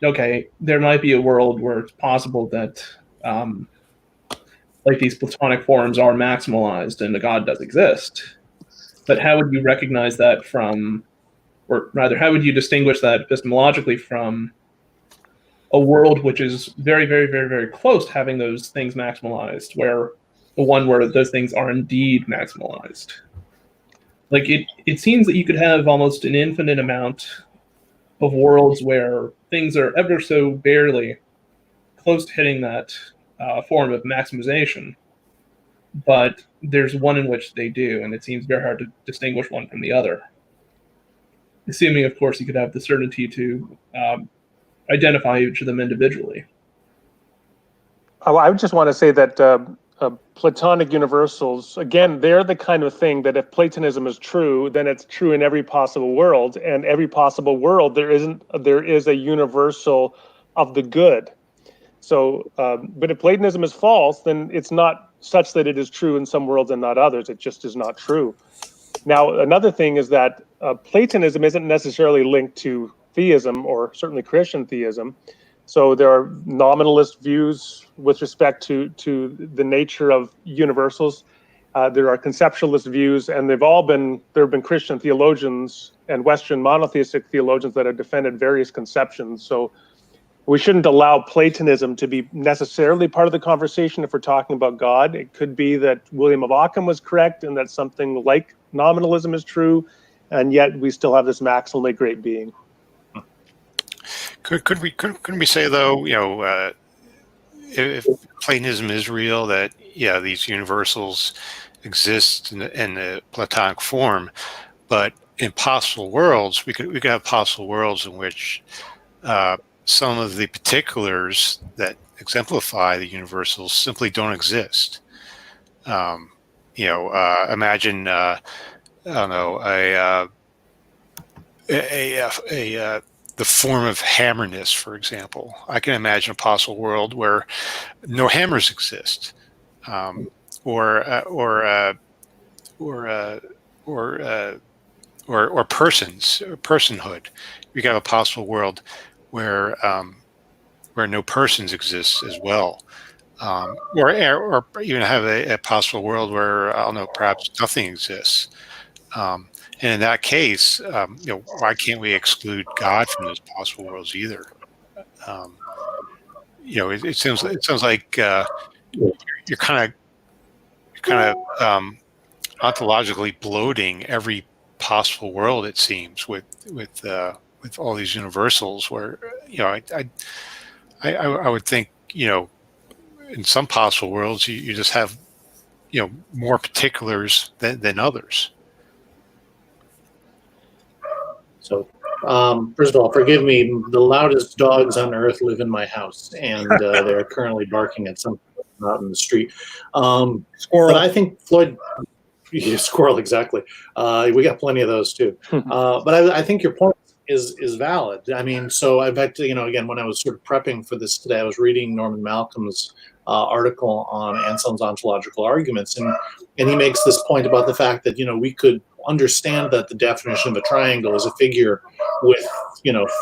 S4: okay, there might be a world where it's possible that like these Platonic forms are maximalized and a God does exist. But how would you recognize that from, or rather, how would you distinguish that epistemologically from a world which is very, very, very, very close to having those things maximalized, where the one where those things are indeed maximalized? Like it seems that you could have almost an infinite amount of worlds where things are ever so barely close to hitting that form of maximization, but there's one in which they do, and it seems very hard to distinguish one from the other. Assuming, of course, you could have the certainty to identify each of them individually.
S5: I would just want to say that Platonic Universals, again, they're the kind of thing that if Platonism is true, then it's true in every possible world. And every possible world, there is a universal of the good. So, but if Platonism is false, then it's not such that it is true in some worlds and not others. It just is not true. Now, another thing is that Platonism isn't necessarily linked to theism, or certainly Christian theism. So there are nominalist views with respect to the nature of universals. There are conceptualist views, and there have been Christian theologians and Western monotheistic theologians that have defended various conceptions. So we shouldn't allow Platonism to be necessarily part of the conversation if we're talking about God. It could be that William of Ockham was correct and that something like nominalism is true, and yet we still have this maximally great being.
S3: Couldn't we say, though, if Platonism is real, that these universals exist in the Platonic form, but in possible worlds, we could have possible worlds in which some of the particulars that exemplify the universals simply don't exist. Imagine I don't know the form of hammerness, for example. I can imagine a possible world where no hammers exist, or persons, or personhood. You can have a possible world where no persons exist as well, or even have a possible world where perhaps nothing exists. And in that case, why can't we exclude God from those possible worlds either? It sounds like you're kind of ontologically bloating every possible world. It seems with all these universals, where I would think in some possible worlds you just have more particulars than others.
S2: So, first of all, forgive me. The loudest dogs on earth live in my house, and they're currently barking at something out in the street.
S1: Squirrel.
S2: But I think Floyd, squirrel, exactly. We got plenty of those too. But I think your point is valid. I mean, so I bet again, when I was sort of prepping for this today, I was reading Norman Malcolm's article on Anselm's Ontological Arguments, and he makes this point about the fact that we could understand that the definition of a triangle is a figure with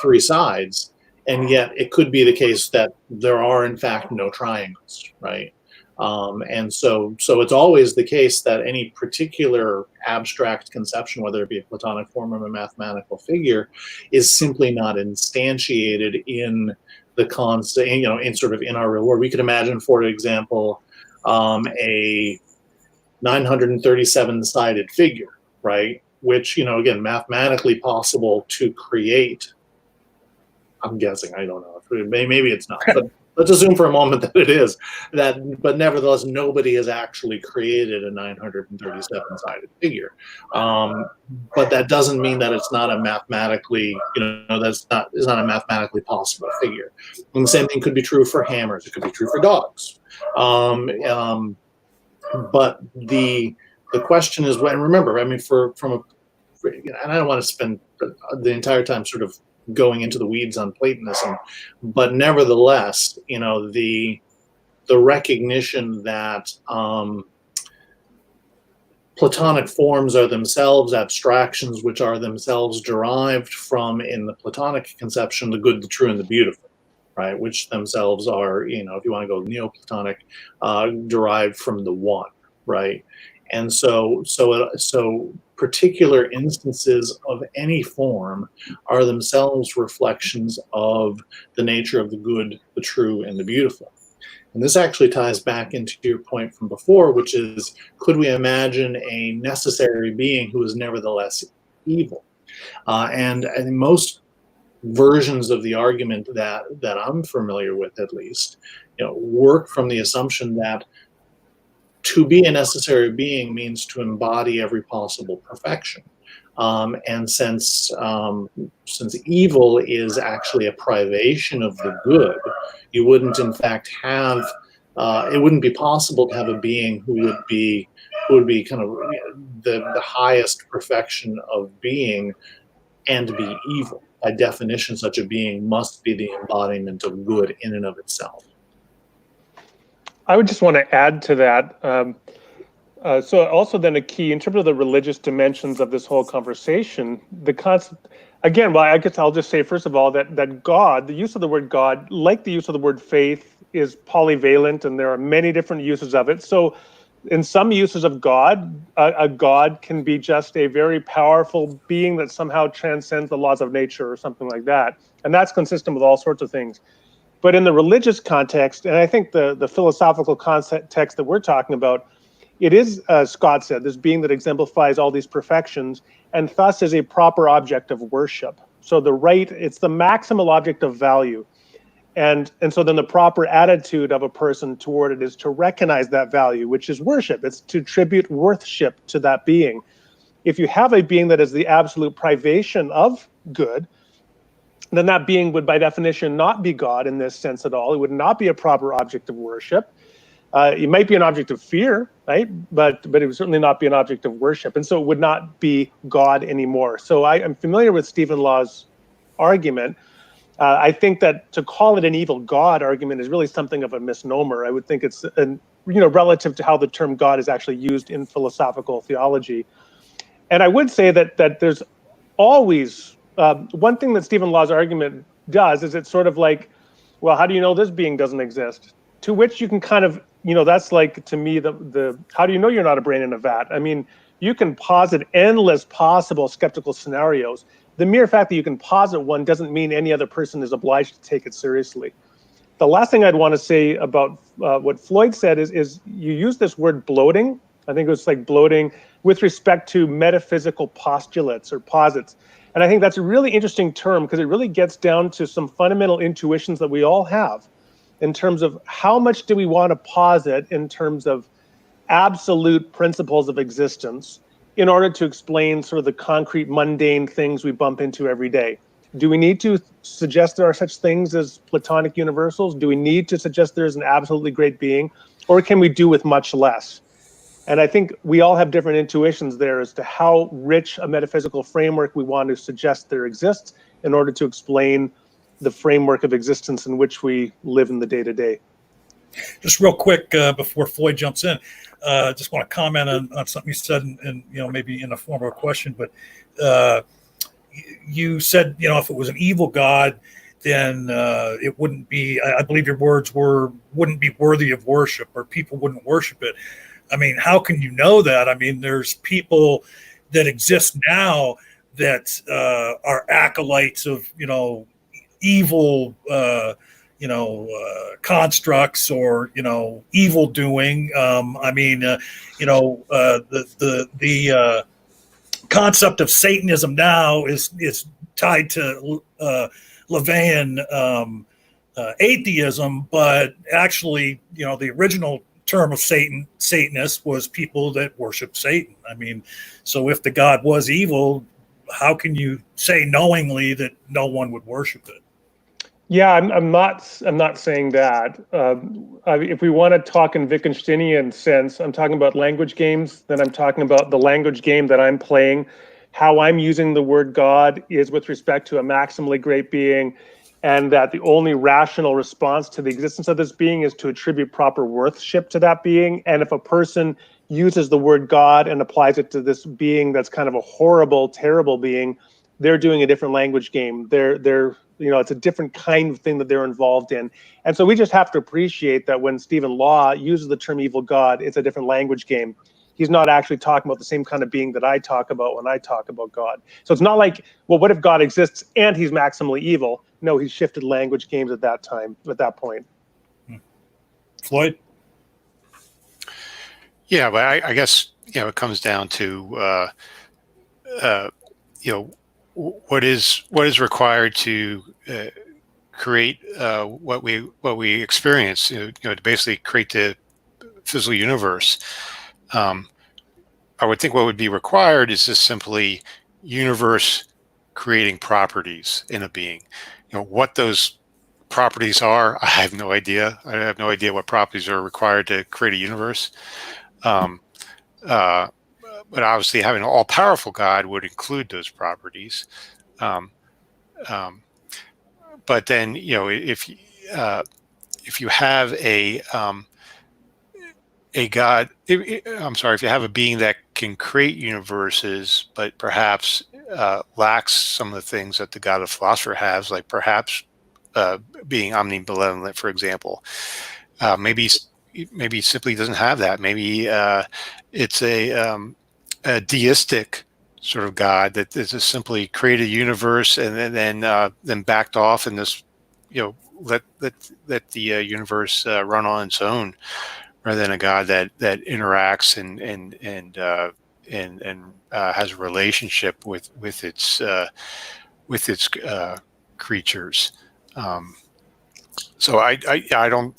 S2: three sides, and yet it could be the case that there are in fact no triangles, right? And so it's always the case that any particular abstract conception, whether it be a Platonic form or a mathematical figure, is simply not instantiated in the constant, in our real world. We could imagine, for example, a 937-sided figure, right? Which, again, mathematically possible to create. I'm guessing, I don't know. Maybe it's not, but let's assume for a moment that it is. But nevertheless, nobody has actually created a 937-sided figure. But that doesn't mean that it's not a mathematically, it's not a mathematically possible figure. And the same thing could be true for hammers. It could be true for dogs. But the question is, and remember, I mean, and I don't want to spend the entire time sort of going into the weeds on Platonism, but nevertheless, the recognition that Platonic forms are themselves abstractions which are themselves derived from, in the Platonic conception, the good, the true, and the beautiful, right? Which themselves are, if you want to go Neoplatonic, derived from the one, right? And so particular instances of any form are themselves reflections of the nature of the good, the true, and the beautiful. And this actually ties back into your point from before, which is, could we imagine a necessary being who is nevertheless evil? And I think most versions of the argument that I'm familiar with, at least, work from the assumption that to be a necessary being means to embody every possible perfection. And since evil is actually a privation of the good, you wouldn't in fact have, it wouldn't be possible to have a being who would be kind of the highest perfection of being and be evil. By definition, such a being must be the embodiment of good in and of itself.
S5: I would just want to add to that. So also then a key, in terms of the religious dimensions of this whole conversation, the concept, again, well, I guess I'll just say, first of all, that God, the use of the word God, like the use of the word faith, is polyvalent, and there are many different uses of it. So in some uses of God, a God can be just a very powerful being that somehow transcends the laws of nature or something like that. And that's consistent with all sorts of things. But in the religious context, and I think the philosophical context that we're talking about, it is, as Scott said, this being that exemplifies all these perfections and thus is a proper object of worship. So it's the maximal object of value. And so then the proper attitude of a person toward it is to recognize that value, which is worship. It's to tribute worship to that being. If you have a being that is the absolute privation of good, then that being would by definition not be God in this sense at all. It would not be a proper object of worship. It might be an object of fear, right? But it would certainly not be an object of worship. And so it would not be God anymore. So I am familiar with Stephen Law's argument. I think that to call it an evil God argument is really something of a misnomer. I would think it's, relative to how the term God is actually used in philosophical theology. And I would say that there's always, one thing that Stephen Law's argument does is it's sort of like, well, how do you know this being doesn't exist? To which you can kind of, that's like, to me, the how do you know you're not a brain in a vat? I mean, you can posit endless possible skeptical scenarios. The mere fact that you can posit one doesn't mean any other person is obliged to take it seriously. The last thing I'd want to say about what Floyd said is you use this word bloating. I think it was like bloating with respect to metaphysical postulates or posits. And I think that's a really interesting term because it really gets down to some fundamental intuitions that we all have in terms of how much do we want to posit in terms of absolute principles of existence in order to explain sort of the concrete, mundane things we bump into every day. Do we need to suggest there are such things as Platonic Universals? Do we need to suggest there's an absolutely great being? Or can we do with much less? And I think we all have different intuitions there as to how rich a metaphysical framework we want to suggest there exists in order to explain the framework of existence in which we live in the day-to-day.
S1: Just real quick before Floyd jumps in, just want to comment on something you said, and maybe in the form of a question, but you said, if it was an evil God, then it wouldn't be, I believe your words were, wouldn't be worthy of worship, or people wouldn't worship it. I mean, how can you know that? I mean, there's people that exist now that are acolytes of, evil, constructs or evil doing. The concept of Satanism now is tied to Levian atheism, but actually, the original term of Satanist was people that worship Satan. So if the God was evil, how can you say knowingly that no one would worship it?
S5: Yeah, I'm not saying that. If we want to talk in Wittgensteinian sense, I'm talking about language games. Then I'm talking about the language game that I'm playing. How I'm using the word God is with respect to a maximally great being, and that the only rational response to the existence of this being is to attribute proper worship to that being. And if a person uses the word God and applies it to this being that's kind of a horrible, terrible being, they're doing a different language game. They're it's a different kind of thing that they're involved in. And so we just have to appreciate that when Stephen Law uses the term evil God, it's a different language game. He's not actually talking about the same kind of being that I talk about when I talk about God. So it's not like, well, what if God exists and he's maximally evil? No, he's shifted language games at that point.
S1: Floyd?
S3: Yeah, but I guess, it comes down to, what is required to create what we experience, to basically create the physical universe. I would think what would be required is just simply universe creating properties in a being. What those properties are, I have no idea. I have no idea what properties are required to create a universe. But obviously having an all-powerful God would include those properties. But then, if you have a God, if you have a being that can create universes, but perhaps lacks some of the things that the God of the philosopher has, like perhaps being omnibenevolent, for example, maybe simply doesn't have that. Maybe it's a deistic sort of God that is just simply create a universe and then backed off and just let the universe run on its own, rather than a God that interacts and has a relationship with its creatures. So I don't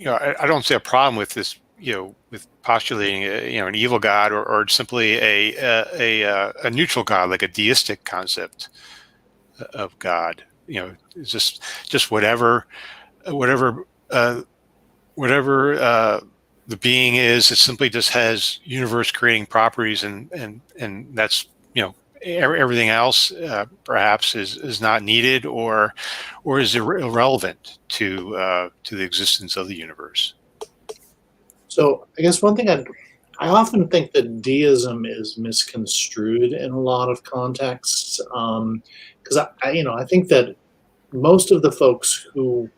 S3: I don't see a problem with this, with postulating an evil God or simply a neutral God, like a deistic concept of God. It's just whatever the being is. It simply just has universe creating properties, and that's everything else perhaps is not needed or is irrelevant to the existence of the universe.
S2: So I guess one thing I often think that deism is misconstrued in a lot of contexts, because I think that most of the folks who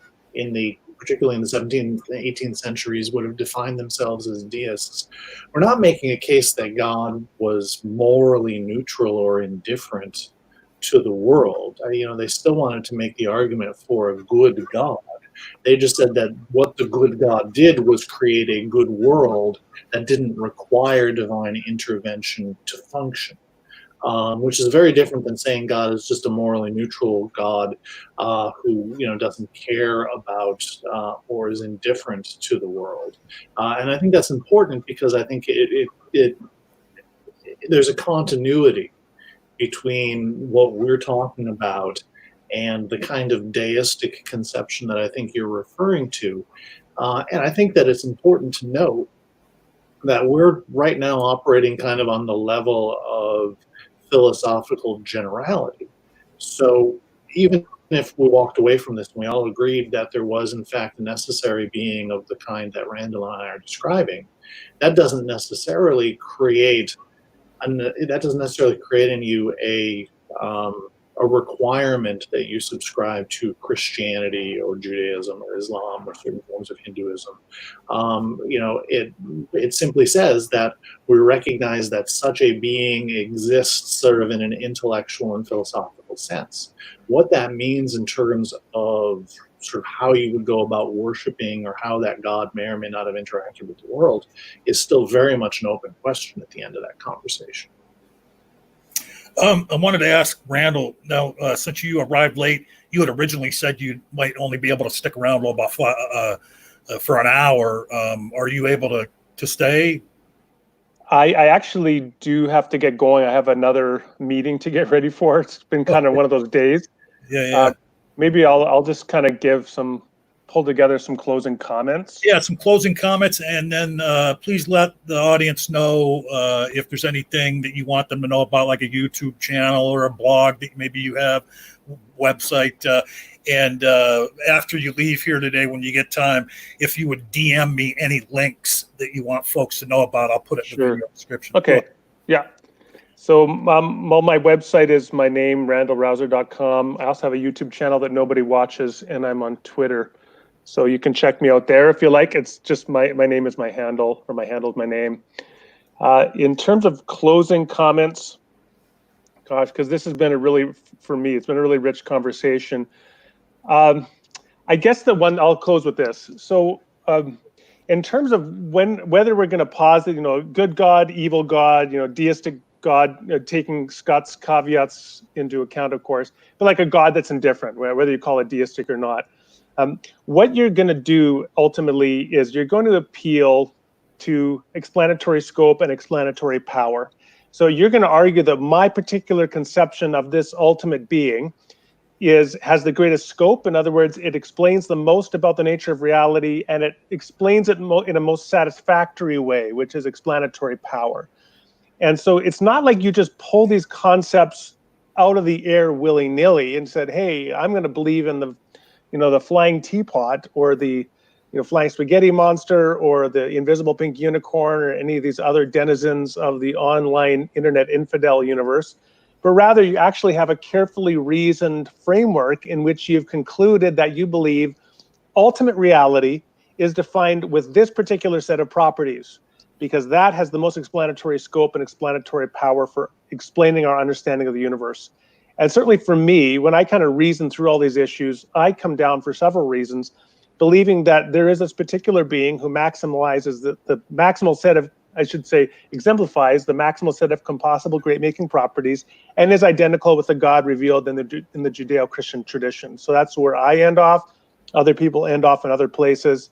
S2: particularly in the 17th and 18th centuries would have defined themselves as deists were not making a case that God was morally neutral or indifferent to the world. They still wanted to make the argument for a good God. They just said that what the good God did was create a good world that didn't require divine intervention to function, which is very different than saying God is just a morally neutral God who doesn't care about or is indifferent to the world. And I think that's important because I think there's a continuity between what we're talking about and the kind of deistic conception that I think you're referring to. And I think that it's important to note that we're right now operating kind of on the level of philosophical generality. So even if we walked away from this and we all agreed that there was in fact a necessary being of the kind that Randal and I are describing, that doesn't necessarily create in you a requirement that you subscribe to Christianity or Judaism or Islam or certain forms of Hinduism. It simply says that we recognize that such a being exists sort of in an intellectual and philosophical sense. What that means in terms of sort of how you would go about worshiping or how that God may or may not have interacted with the world is still very much an open question at the end of that conversation.
S1: I wanted to ask Randal, now, since you arrived late, you had originally said you might only be able to stick around for an hour. Are you able to stay?
S5: I actually do have to get going. I have another meeting to get ready for. It's been kind of one of those days.
S1: Yeah.
S5: Maybe I'll just kind of pull together some closing comments.
S1: Yeah, some closing comments, and then please let the audience know if there's anything that you want them to know about, like a YouTube channel or a blog that maybe you have, website. And after you leave here today, when you get time, if you would DM me any links that you want folks to know about, I'll put it in the video description.
S5: Okay, yeah. So my website is my name, randalrauser.com. I also have a YouTube channel that nobody watches, and I'm on Twitter. So you can check me out there if you like. It's just my name is my handle, or my handle is my name. In terms of closing comments, gosh, because this has been for me, it's been a really rich conversation. I guess I'll close with this. So in terms of whether we're going to posit, good God, evil God, deistic God, taking Scott's caveats into account, of course, but like a God that's indifferent, whether you call it deistic or not. What you're going to do ultimately is you're going to appeal to explanatory scope and explanatory power. So you're going to argue that my particular conception of this ultimate being has the greatest scope. In other words, it explains the most about the nature of reality, and it explains it in a most satisfactory way, which is explanatory power. And so it's not like you just pull these concepts out of the air willy-nilly and said, hey, I'm going to believe in the flying teapot, or the flying spaghetti monster, or the invisible pink unicorn, or any of these other denizens of the online internet infidel universe. But rather, you actually have a carefully reasoned framework in which you've concluded that you believe ultimate reality is defined with this particular set of properties, because that has the most explanatory scope and explanatory power for explaining our understanding of the universe. And certainly for me, when I kind of reason through all these issues, I come down for several reasons, believing that there is this particular being who maximizes the maximal set of, exemplifies the maximal set of compossible great-making properties, and is identical with the God revealed in the Judeo-Christian tradition. So that's where I end off. Other people end off in other places.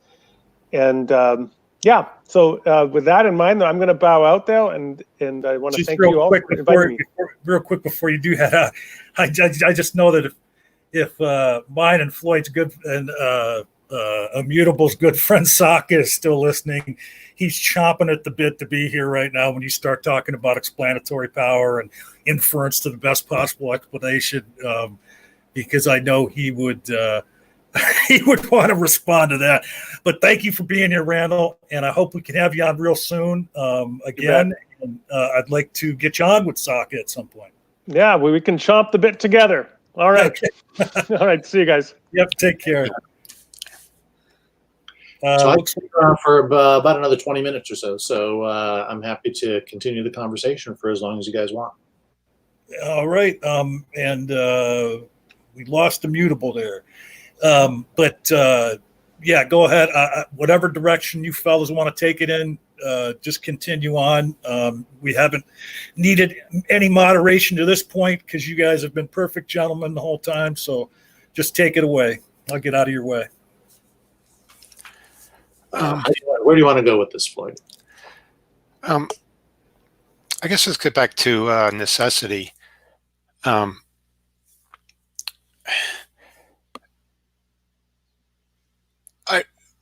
S5: And so with that in mind, I'm going to bow out now, and I want to thank you all for inviting me.
S1: Real quick before you do that, I just know that if mine and Floyd's good and Immutable's good friend Saka is still listening, he's chomping at the bit to be here right now when you start talking about explanatory power and inference to the best possible explanation, because I know he would want to respond to that. But thank you for being here, Randal, and I hope we can have you on real soon again. And, I'd like to get you on with Saka at some point.
S5: Yeah, we can chomp the bit together. All right. Okay. All right. See you guys.
S1: Yep. Take care.
S2: So I'm for about another 20 minutes or so. So I'm happy to continue the conversation for as long as you guys want.
S1: All right. And we lost Immutable there. But yeah, go ahead. Whatever direction you fellas want to take it in, just continue on. We haven't needed any moderation to this point because you guys have been perfect gentlemen the whole time. So just take it away. I'll get out of your way.
S2: Where do you want to go with this, Floyd?
S3: I guess let's get back to necessity.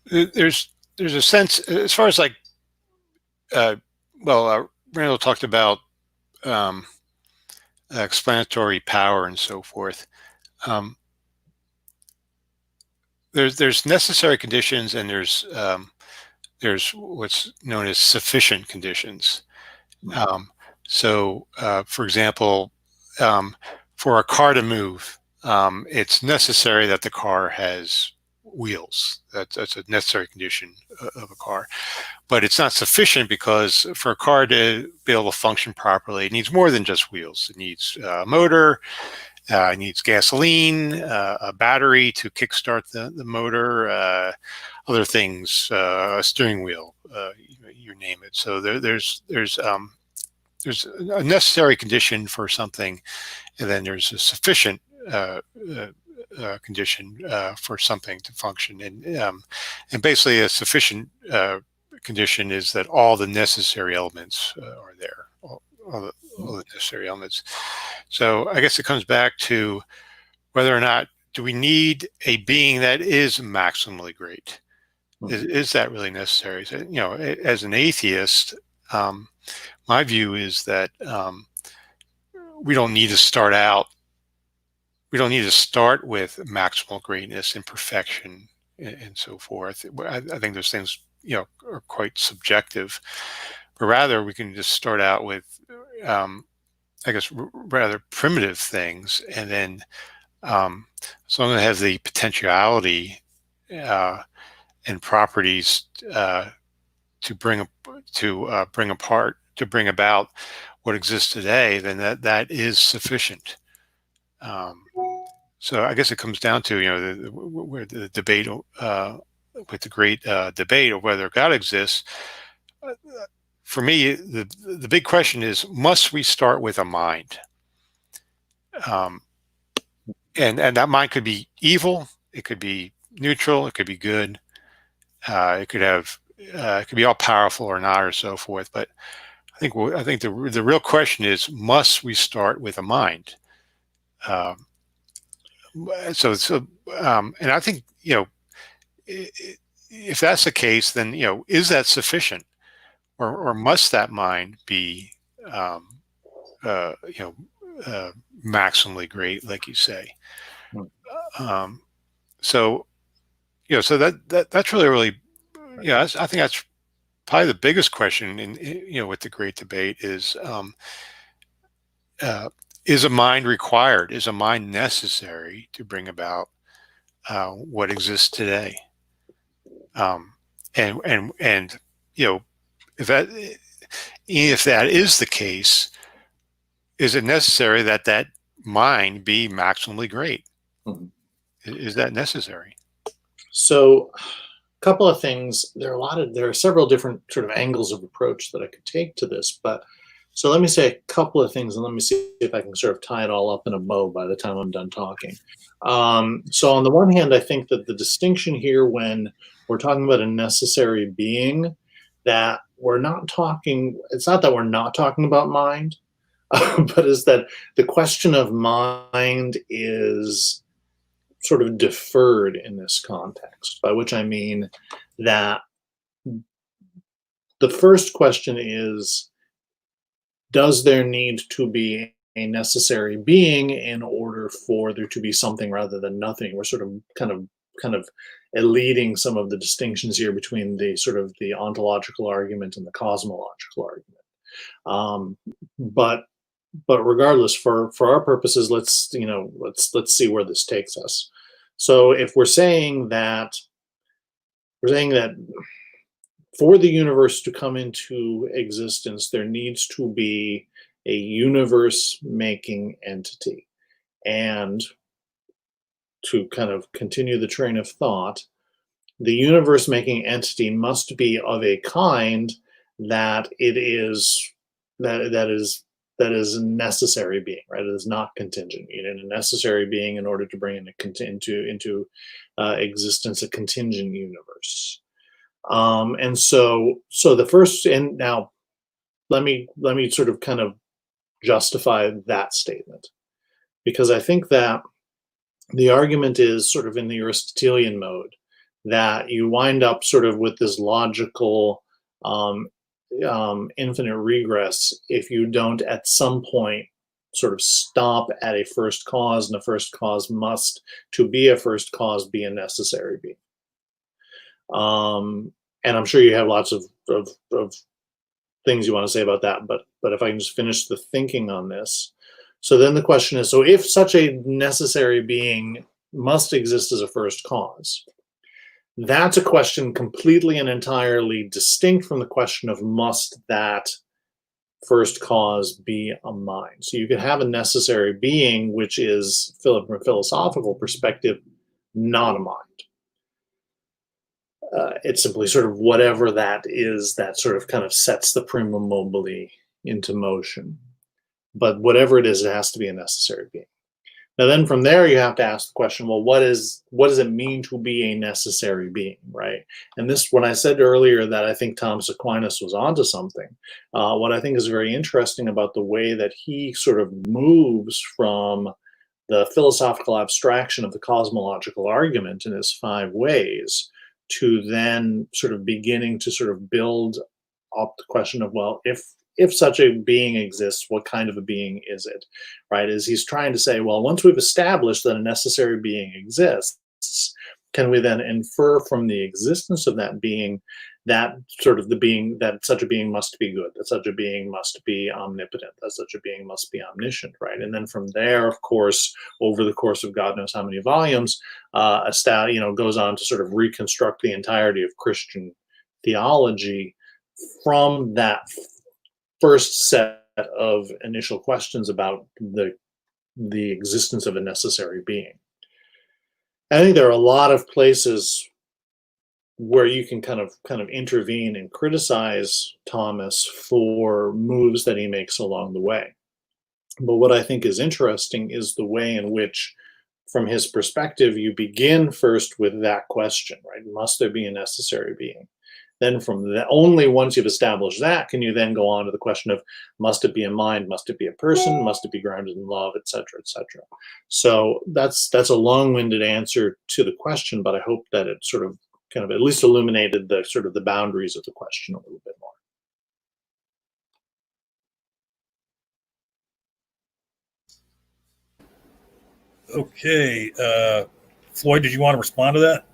S3: There's a sense, as far as like, Randal talked about explanatory power and so forth. There's necessary conditions, and there's what's known as sufficient conditions. So, for example, for a car to move, it's necessary that the car has wheels. That's a necessary condition of a car, but it's not sufficient, because for a car to be able to function properly, it needs more than just wheels. It needs a motor, It needs gasoline, a battery to kickstart the motor, other things, a steering wheel, you name it. So there's a necessary condition for something, and then there's a sufficient condition for something to function. And basically a sufficient condition is that all the necessary elements are there, all the necessary elements. So I guess it comes back to whether or not do we need a being that is maximally great? Is that really necessary? So, you know, as an atheist, my view is that we don't need to start out. We don't need to start with maximal greatness and perfection and so forth. I think those things, you know, are quite subjective. But rather, we can just start out with, I guess, rather primitive things, and then as long as it has the potentiality and properties to bring about what exists today, then that is sufficient. So I guess it comes down to, you know, where the debate with the great debate of whether God exists. For me, the big question is: must we start with a mind? And that mind could be evil, it could be neutral, it could be good, it could be all powerful or not, or so forth. But I think the real question is: must we start with a mind? And I think, you know, if that's the case, then, you know, is that sufficient, or must that mind be, maximally great, like you say? So, you know, so that's really, you know, I think that's probably the biggest question in, you know, with the great debate is a mind required? Is a mind necessary to bring about what exists today? And you know, if that is the case, is it necessary that mind be maximally great? Mm-hmm. Is that necessary?
S2: So, a couple of things. There are several different sort of angles of approach that I could take to this, but so let me say a couple of things, and let me see if I can sort of tie it all up in a bow by the time I'm done talking. So on the one hand, I think that the distinction here, when we're talking about a necessary being, that we're not talking, it's not that we're not talking about mind, but is that the question of mind is sort of deferred in this context, by which I mean that the first question is, does there need to be a necessary being in order for there to be something rather than nothing? We're sort of kind of eluding some of the distinctions here between the sort of the ontological argument and the cosmological argument. But regardless, for our purposes, let's see where this takes us. So if we're saying that for the universe to come into existence, there needs to be a universe-making entity. And to kind of continue the train of thought, the universe-making entity must be of a kind that it is that is a necessary being, right? It is not contingent. You need a necessary being in order to bring into existence a contingent universe. And so the first, and now let me sort of kind of justify that statement, because I think that the argument is sort of in the Aristotelian mode, that you wind up sort of with this logical infinite regress if you don't at some point sort of stop at a first cause, and a first cause must, to be a first cause, be a necessary being. And I'm sure you have lots of things you want to say about that, but if I can just finish the thinking on this. So then the question is, so if such a necessary being must exist as a first cause, that's a question completely and entirely distinct from the question of must that first cause be a mind. So you could have a necessary being, which is, from a philosophical perspective, not a mind. It's simply sort of whatever that is that sort of kind of sets the primum mobile into motion. But whatever it is, it has to be a necessary being. Now, then from there, you have to ask the question, well, what does it mean to be a necessary being, right? And this, when I said earlier that I think Thomas Aquinas was onto something, what I think is very interesting about the way that he sort of moves from the philosophical abstraction of the cosmological argument in his 5 ways to then sort of beginning to sort of build up the question of, well, if such a being exists, what kind of a being is it, right? Is he's trying to say, well, once we've established that a necessary being exists, can we then infer from the existence of that being that sort of the being, that such a being must be good, that such a being must be omnipotent, that such a being must be omniscient, right? And then from there, of course, over the course of God knows how many volumes, goes on to sort of reconstruct the entirety of Christian theology from that first set of initial questions about the existence of a necessary being. I think there are a lot of places where you can kind of intervene and criticize Thomas for moves that he makes along the way. But what I think is interesting is the way in which, from his perspective, you begin first with that question, right? Must there be a necessary being? Then from that, only once you've established that, can you then go on to the question of, must it be a mind, must it be a person, must it be grounded in love, et cetera, et cetera. So that's a long-winded answer to the question, but I hope that it sort of kind of at least illuminated the sort of the boundaries of the question a little bit more.
S1: Okay. Floyd, did you want to respond to that?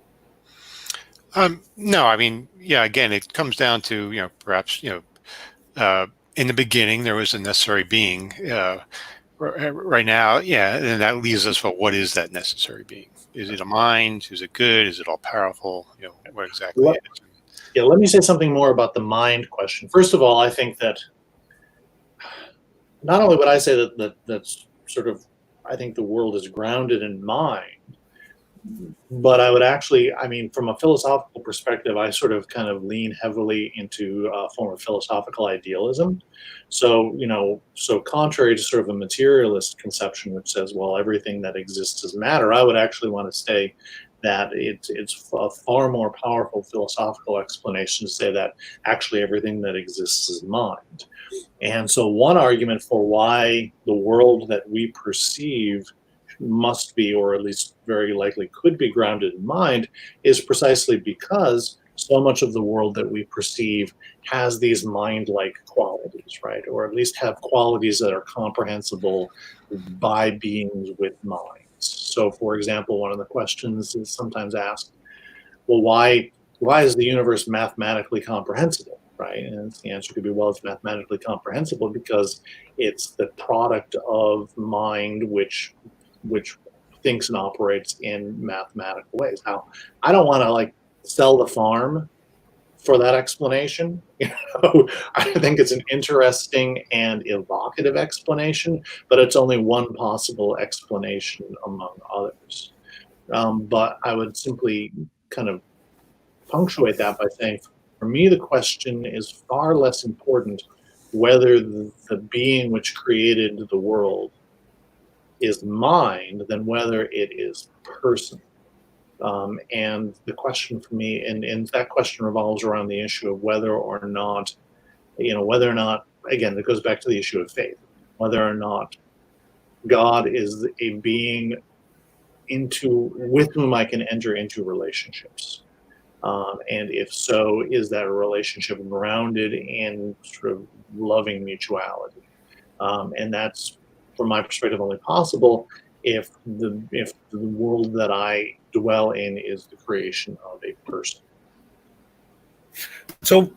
S3: No, I mean, yeah, again, it comes down to, perhaps, in the beginning, there was a necessary being. Right now, yeah, and that leaves us for what is that necessary being? Is it a mind? Is it good? Is it all powerful? What exactly is it?
S2: Yeah, let me say something more about the mind question. First of all, I think that not only would I say that's sort of, I think the world is grounded in mind, but I would actually, I mean, from a philosophical perspective, I sort of kind of lean heavily into a form of philosophical idealism. So, so contrary to sort of a materialist conception, which says, well, everything that exists is matter, I would actually want to say that it's a far more powerful philosophical explanation to say that actually everything that exists is mind. And so one argument for why the world that we perceive must be, or at least very likely could be, grounded in mind is precisely because so much of the world that we perceive has these mind-like qualities, right? Or at least have qualities that are comprehensible by beings with minds. So, for example, one of the questions is sometimes asked, well, why is the universe mathematically comprehensible, right? And the answer could be, well, it's mathematically comprehensible because it's the product of mind which thinks and operates in mathematical ways. Now, I don't want to sell the farm for that explanation. I think it's an interesting and evocative explanation, but it's only one possible explanation among others. But I would simply kind of punctuate that by saying, for me, the question is far less important whether the being which created the world is mind than whether it is person. And the question for me, and that question revolves around the issue of whether or not, again, it goes back to the issue of faith, whether or not God is a being with whom I can enter into relationships. And if so, is that a relationship grounded in sort of loving mutuality? And that's, from my perspective, only possible if the world that I dwell in is the creation of a person.
S1: So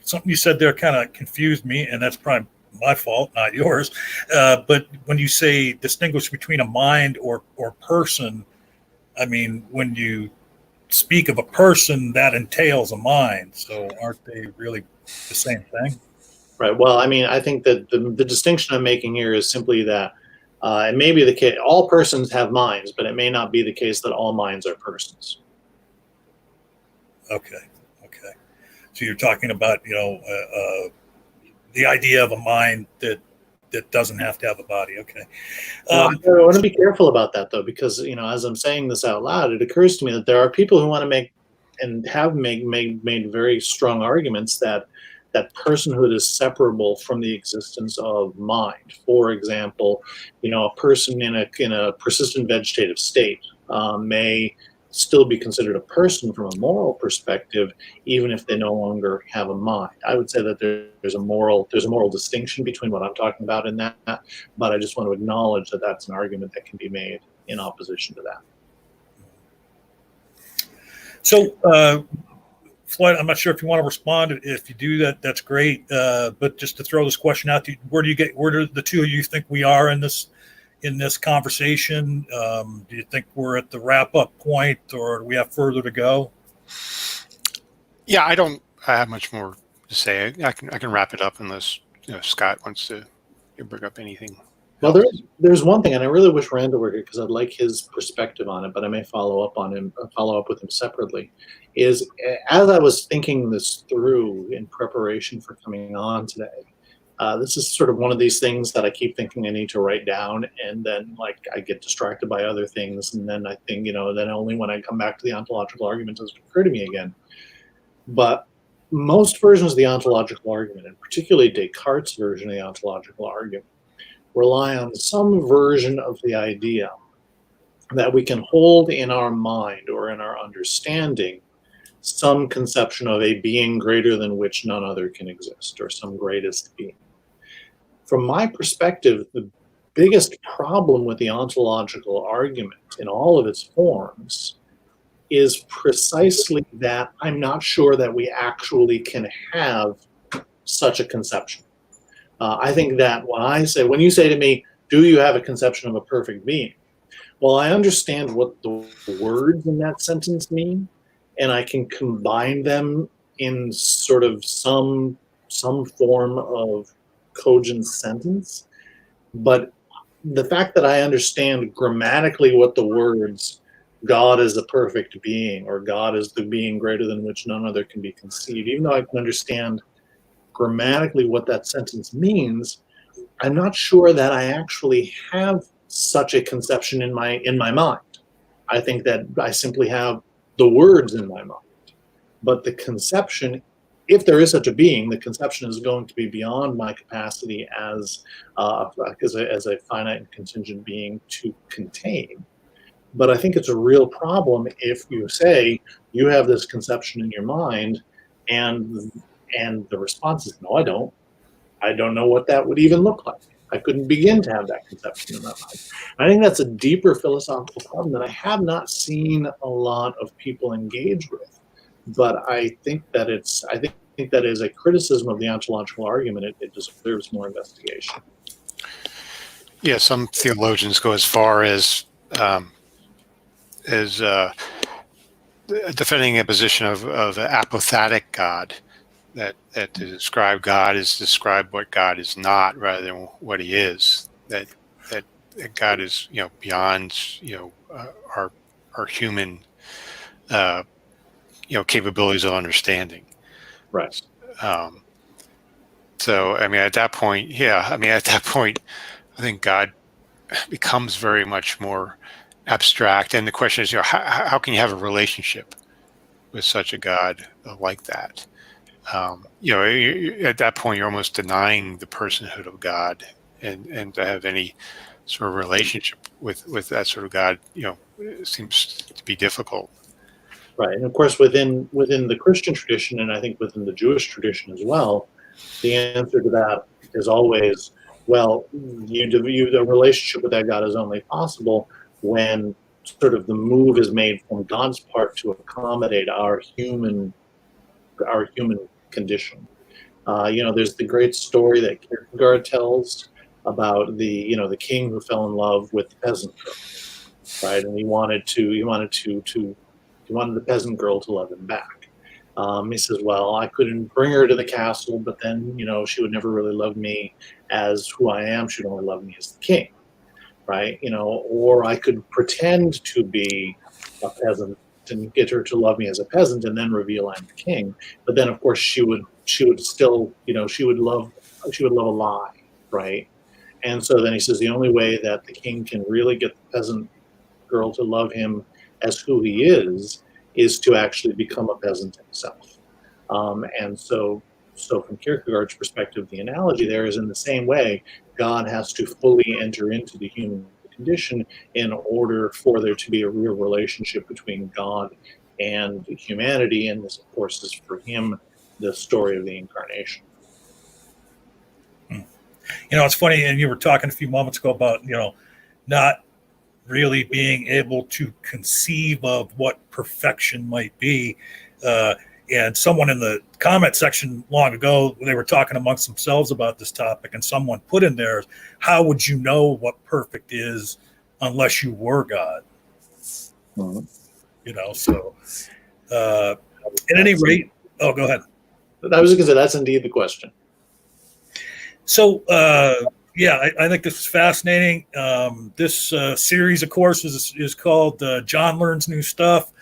S1: something you said there kind of confused me, and that's probably my fault, not yours. But when you say distinguish between a mind or person, I mean, when you speak of a person, that entails a mind. So aren't they really the same thing?
S2: Right. Well, I mean, I think that the distinction I'm making here is simply that it may be the case all persons have minds, but it may not be the case that all minds are persons.
S1: Okay. So you're talking about, the idea of a mind that doesn't have to have a body. Okay.
S2: I want to be careful about that, though, because, as I'm saying this out loud, it occurs to me that there are people who want to make and have made very strong arguments that personhood is separable from the existence of mind. For example, a person in a persistent vegetative state may still be considered a person from a moral perspective, even if they no longer have a mind. I would say that there's a moral distinction between what I'm talking about in that, but I just want to acknowledge that that's an argument that can be made in opposition to that.
S1: So, Floyd, I'm not sure if you want to respond. If you do that, that's great. But just to throw this question out, where do the two of you think we are in this conversation? Do you think we're at the wrap-up point, or do we have further to go?
S3: Yeah, I have much more to say. I can wrap it up unless Scott wants to bring up anything.
S2: Well, there's one thing, and I really wish Randal were here because I'd like his perspective on it, but I may follow up with him separately. Is as I was thinking this through in preparation for coming on today, this is sort of one of these things that I keep thinking I need to write down, and then I get distracted by other things, and then I think then only when I come back to the ontological argument does it occur to me again. But most versions of the ontological argument, and particularly Descartes' version of the ontological argument, rely on some version of the idea that we can hold in our mind or in our understanding some conception of a being greater than which none other can exist, or some greatest being. From my perspective, the biggest problem with the ontological argument in all of its forms is precisely that I'm not sure that we actually can have such a conception. I think that when you say to me, do you have a conception of a perfect being? Well, I understand what the words in that sentence mean, and I can combine them in sort of some form of cogent sentence. But the fact that I understand grammatically what the words God is a perfect being, or God is the being greater than which none other can be conceived, even though I can understand grammatically what that sentence means, I'm not sure that I actually have such a conception in my mind. I think that I simply have the words in my mind. But the conception, if there is such a being, the conception is going to be beyond my capacity as a finite and contingent being to contain. But I think it's a real problem if you say you have this conception in your mind, and the response is, no, I don't. I don't know what that would even look like. I couldn't begin to have that conception in my mind. I think that's a deeper philosophical problem that I have not seen a lot of people engage with. But I think that that is a criticism of the ontological argument. It deserves more investigation.
S3: Yeah, some theologians go as far as defending a position of an apothetic God, that to describe God is to describe what God is not rather than what he is. That God is beyond our human capabilities of understanding.
S2: Right.
S3: So at that point, I think God becomes very much more abstract, and the question is, how can you have a relationship with such a God like that? At that point, you're almost denying the personhood of God, and to have any sort of relationship with that sort of God, seems to be difficult.
S2: Right, and of course, within the Christian tradition, and I think within the Jewish tradition as well, the answer to that is always, well, the relationship with that God is only possible when sort of the move is made from God's part to accommodate our human condition. There's the great story that Kierkegaard tells about the king who fell in love with the peasant girl, right? And he wanted the peasant girl to love him back. He says, well, I couldn't bring her to the castle, but then, she would never really love me as who I am. She'd only love me as the king, right? Or I could pretend to be a peasant and get her to love me as a peasant and then reveal I'm the king. But then, of course, she would still, she would love a lie, right? And so then he says the only way that the king can really get the peasant girl to love him as who he is to actually become a peasant himself. And so from Kierkegaard's perspective, the analogy there is in the same way, God has to fully enter into the human condition in order for there to be a real relationship between God and humanity. And this, of course, is for him the story of the incarnation.
S1: It's funny, and you were talking a few moments ago about, not really being able to conceive of what perfection might be. And someone in the comment section long ago, they were talking amongst themselves about this topic, and someone put in there, how would you know what perfect is unless you were God?
S2: Mm-hmm.
S1: So at any rate, go ahead.
S2: I was going to say, that's indeed the question.
S1: So, I think this is fascinating. This series, of course, is called John Learns New Stuff.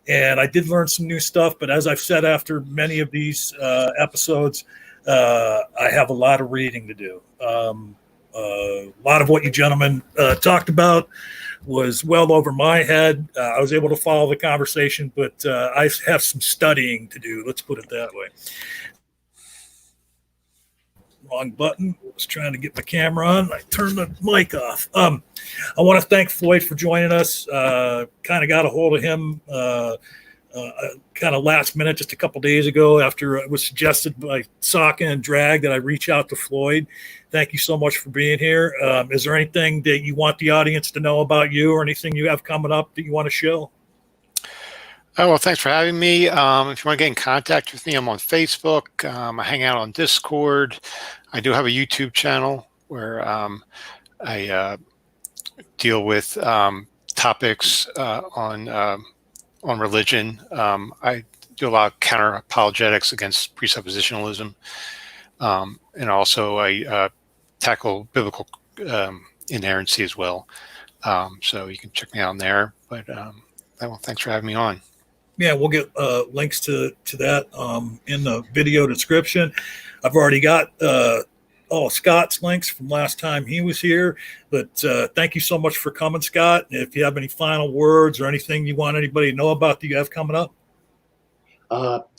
S1: And I did learn some new stuff. But as I've said after many of these episodes, I have a lot of reading to do. A lot of what you gentlemen talked about was well over my head. I was able to follow the conversation, but I have some studying to do. Let's put it that way. Wrong button. I was trying to get my camera on. I turned the mic off. I want to thank Floyd for joining us. Kind of got a hold of him kind of last minute, just a couple days ago, after it was suggested by Sokka and Drag that I reach out to Floyd. Thank you so much for being here. Is there anything that you want the audience to know about you, or anything you have coming up that you want to show?
S3: Oh, well, thanks for having me. If you want to get in contact with me, I'm on Facebook. I hang out on Discord. I do have a YouTube channel where I deal with topics on religion. I do a lot of counter apologetics against presuppositionalism, and also I tackle biblical inerrancy as well. So you can check me out on there. But well, thanks for having me on.
S1: Yeah, we'll get links to that in the video description. I've already got Scott's links from last time he was here. But thank you so much for coming, Scott. If you have any final words or anything you want anybody to know about that you have coming up.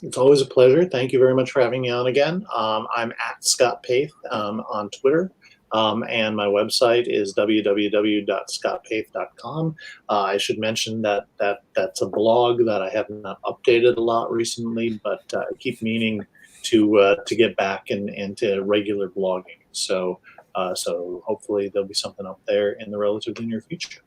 S2: It's always a pleasure. Thank you very much for having me on again. I'm at Scott Paeth on Twitter. And my website is www.scottpaeth.com. I should mention that's a blog that I have not updated a lot recently, but I keep meaning to get back into regular blogging. So hopefully there'll be something up there in the relatively near future.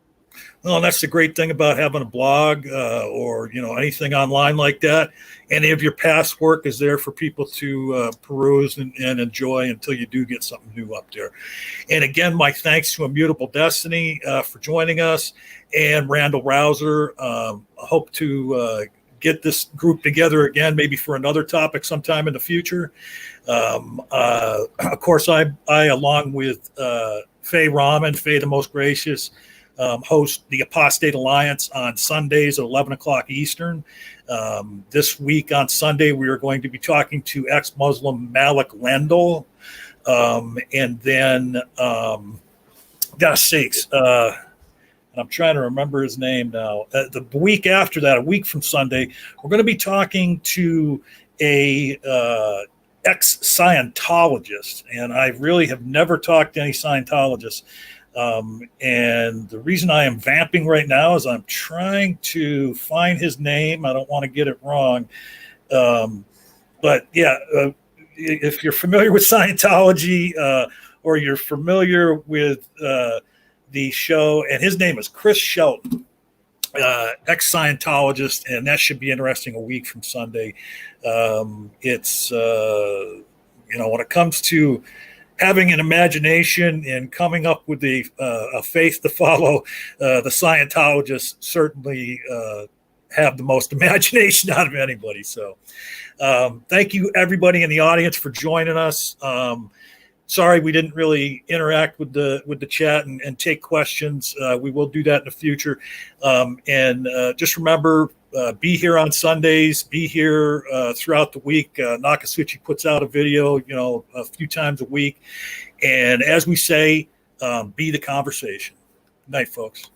S1: Well, that's the great thing about having a blog or anything online like that. Any of your past work is there for people to peruse and enjoy until you do get something new up there. And again, my thanks to Immutable Destiny for joining us, and Randal Rauser. I hope to get this group together again, maybe for another topic sometime in the future. Of course, I along with Faye Rahman, Faye the Most Gracious, host the Apostate Alliance on Sundays at 11 o'clock Eastern. This week on Sunday, we are going to be talking to ex-Muslim Malik Lendl. And then, gosh sakes, I'm trying to remember his name now. The week after that, a week from Sunday, we're going to be talking to a ex-Scientologist. And I really have never talked to any Scientologists. And the reason I am vamping right now is I'm trying to find his name. I don't want to get it wrong. But yeah, if you're familiar with Scientology or you're familiar with the show, and his name is Chris Shelton, ex-Scientologist, and that should be interesting a week from Sunday. It's, when it comes to having an imagination and coming up with a faith to follow, the Scientologists certainly have the most imagination out of anybody. So thank you, everybody in the audience, for joining us. Sorry we didn't really interact with the chat and take questions. We will do that in the future. And just remember, be here on Sundays, be here throughout the week. Nakasuchi puts out a video, a few times a week. And as we say, be the conversation. Good night, folks.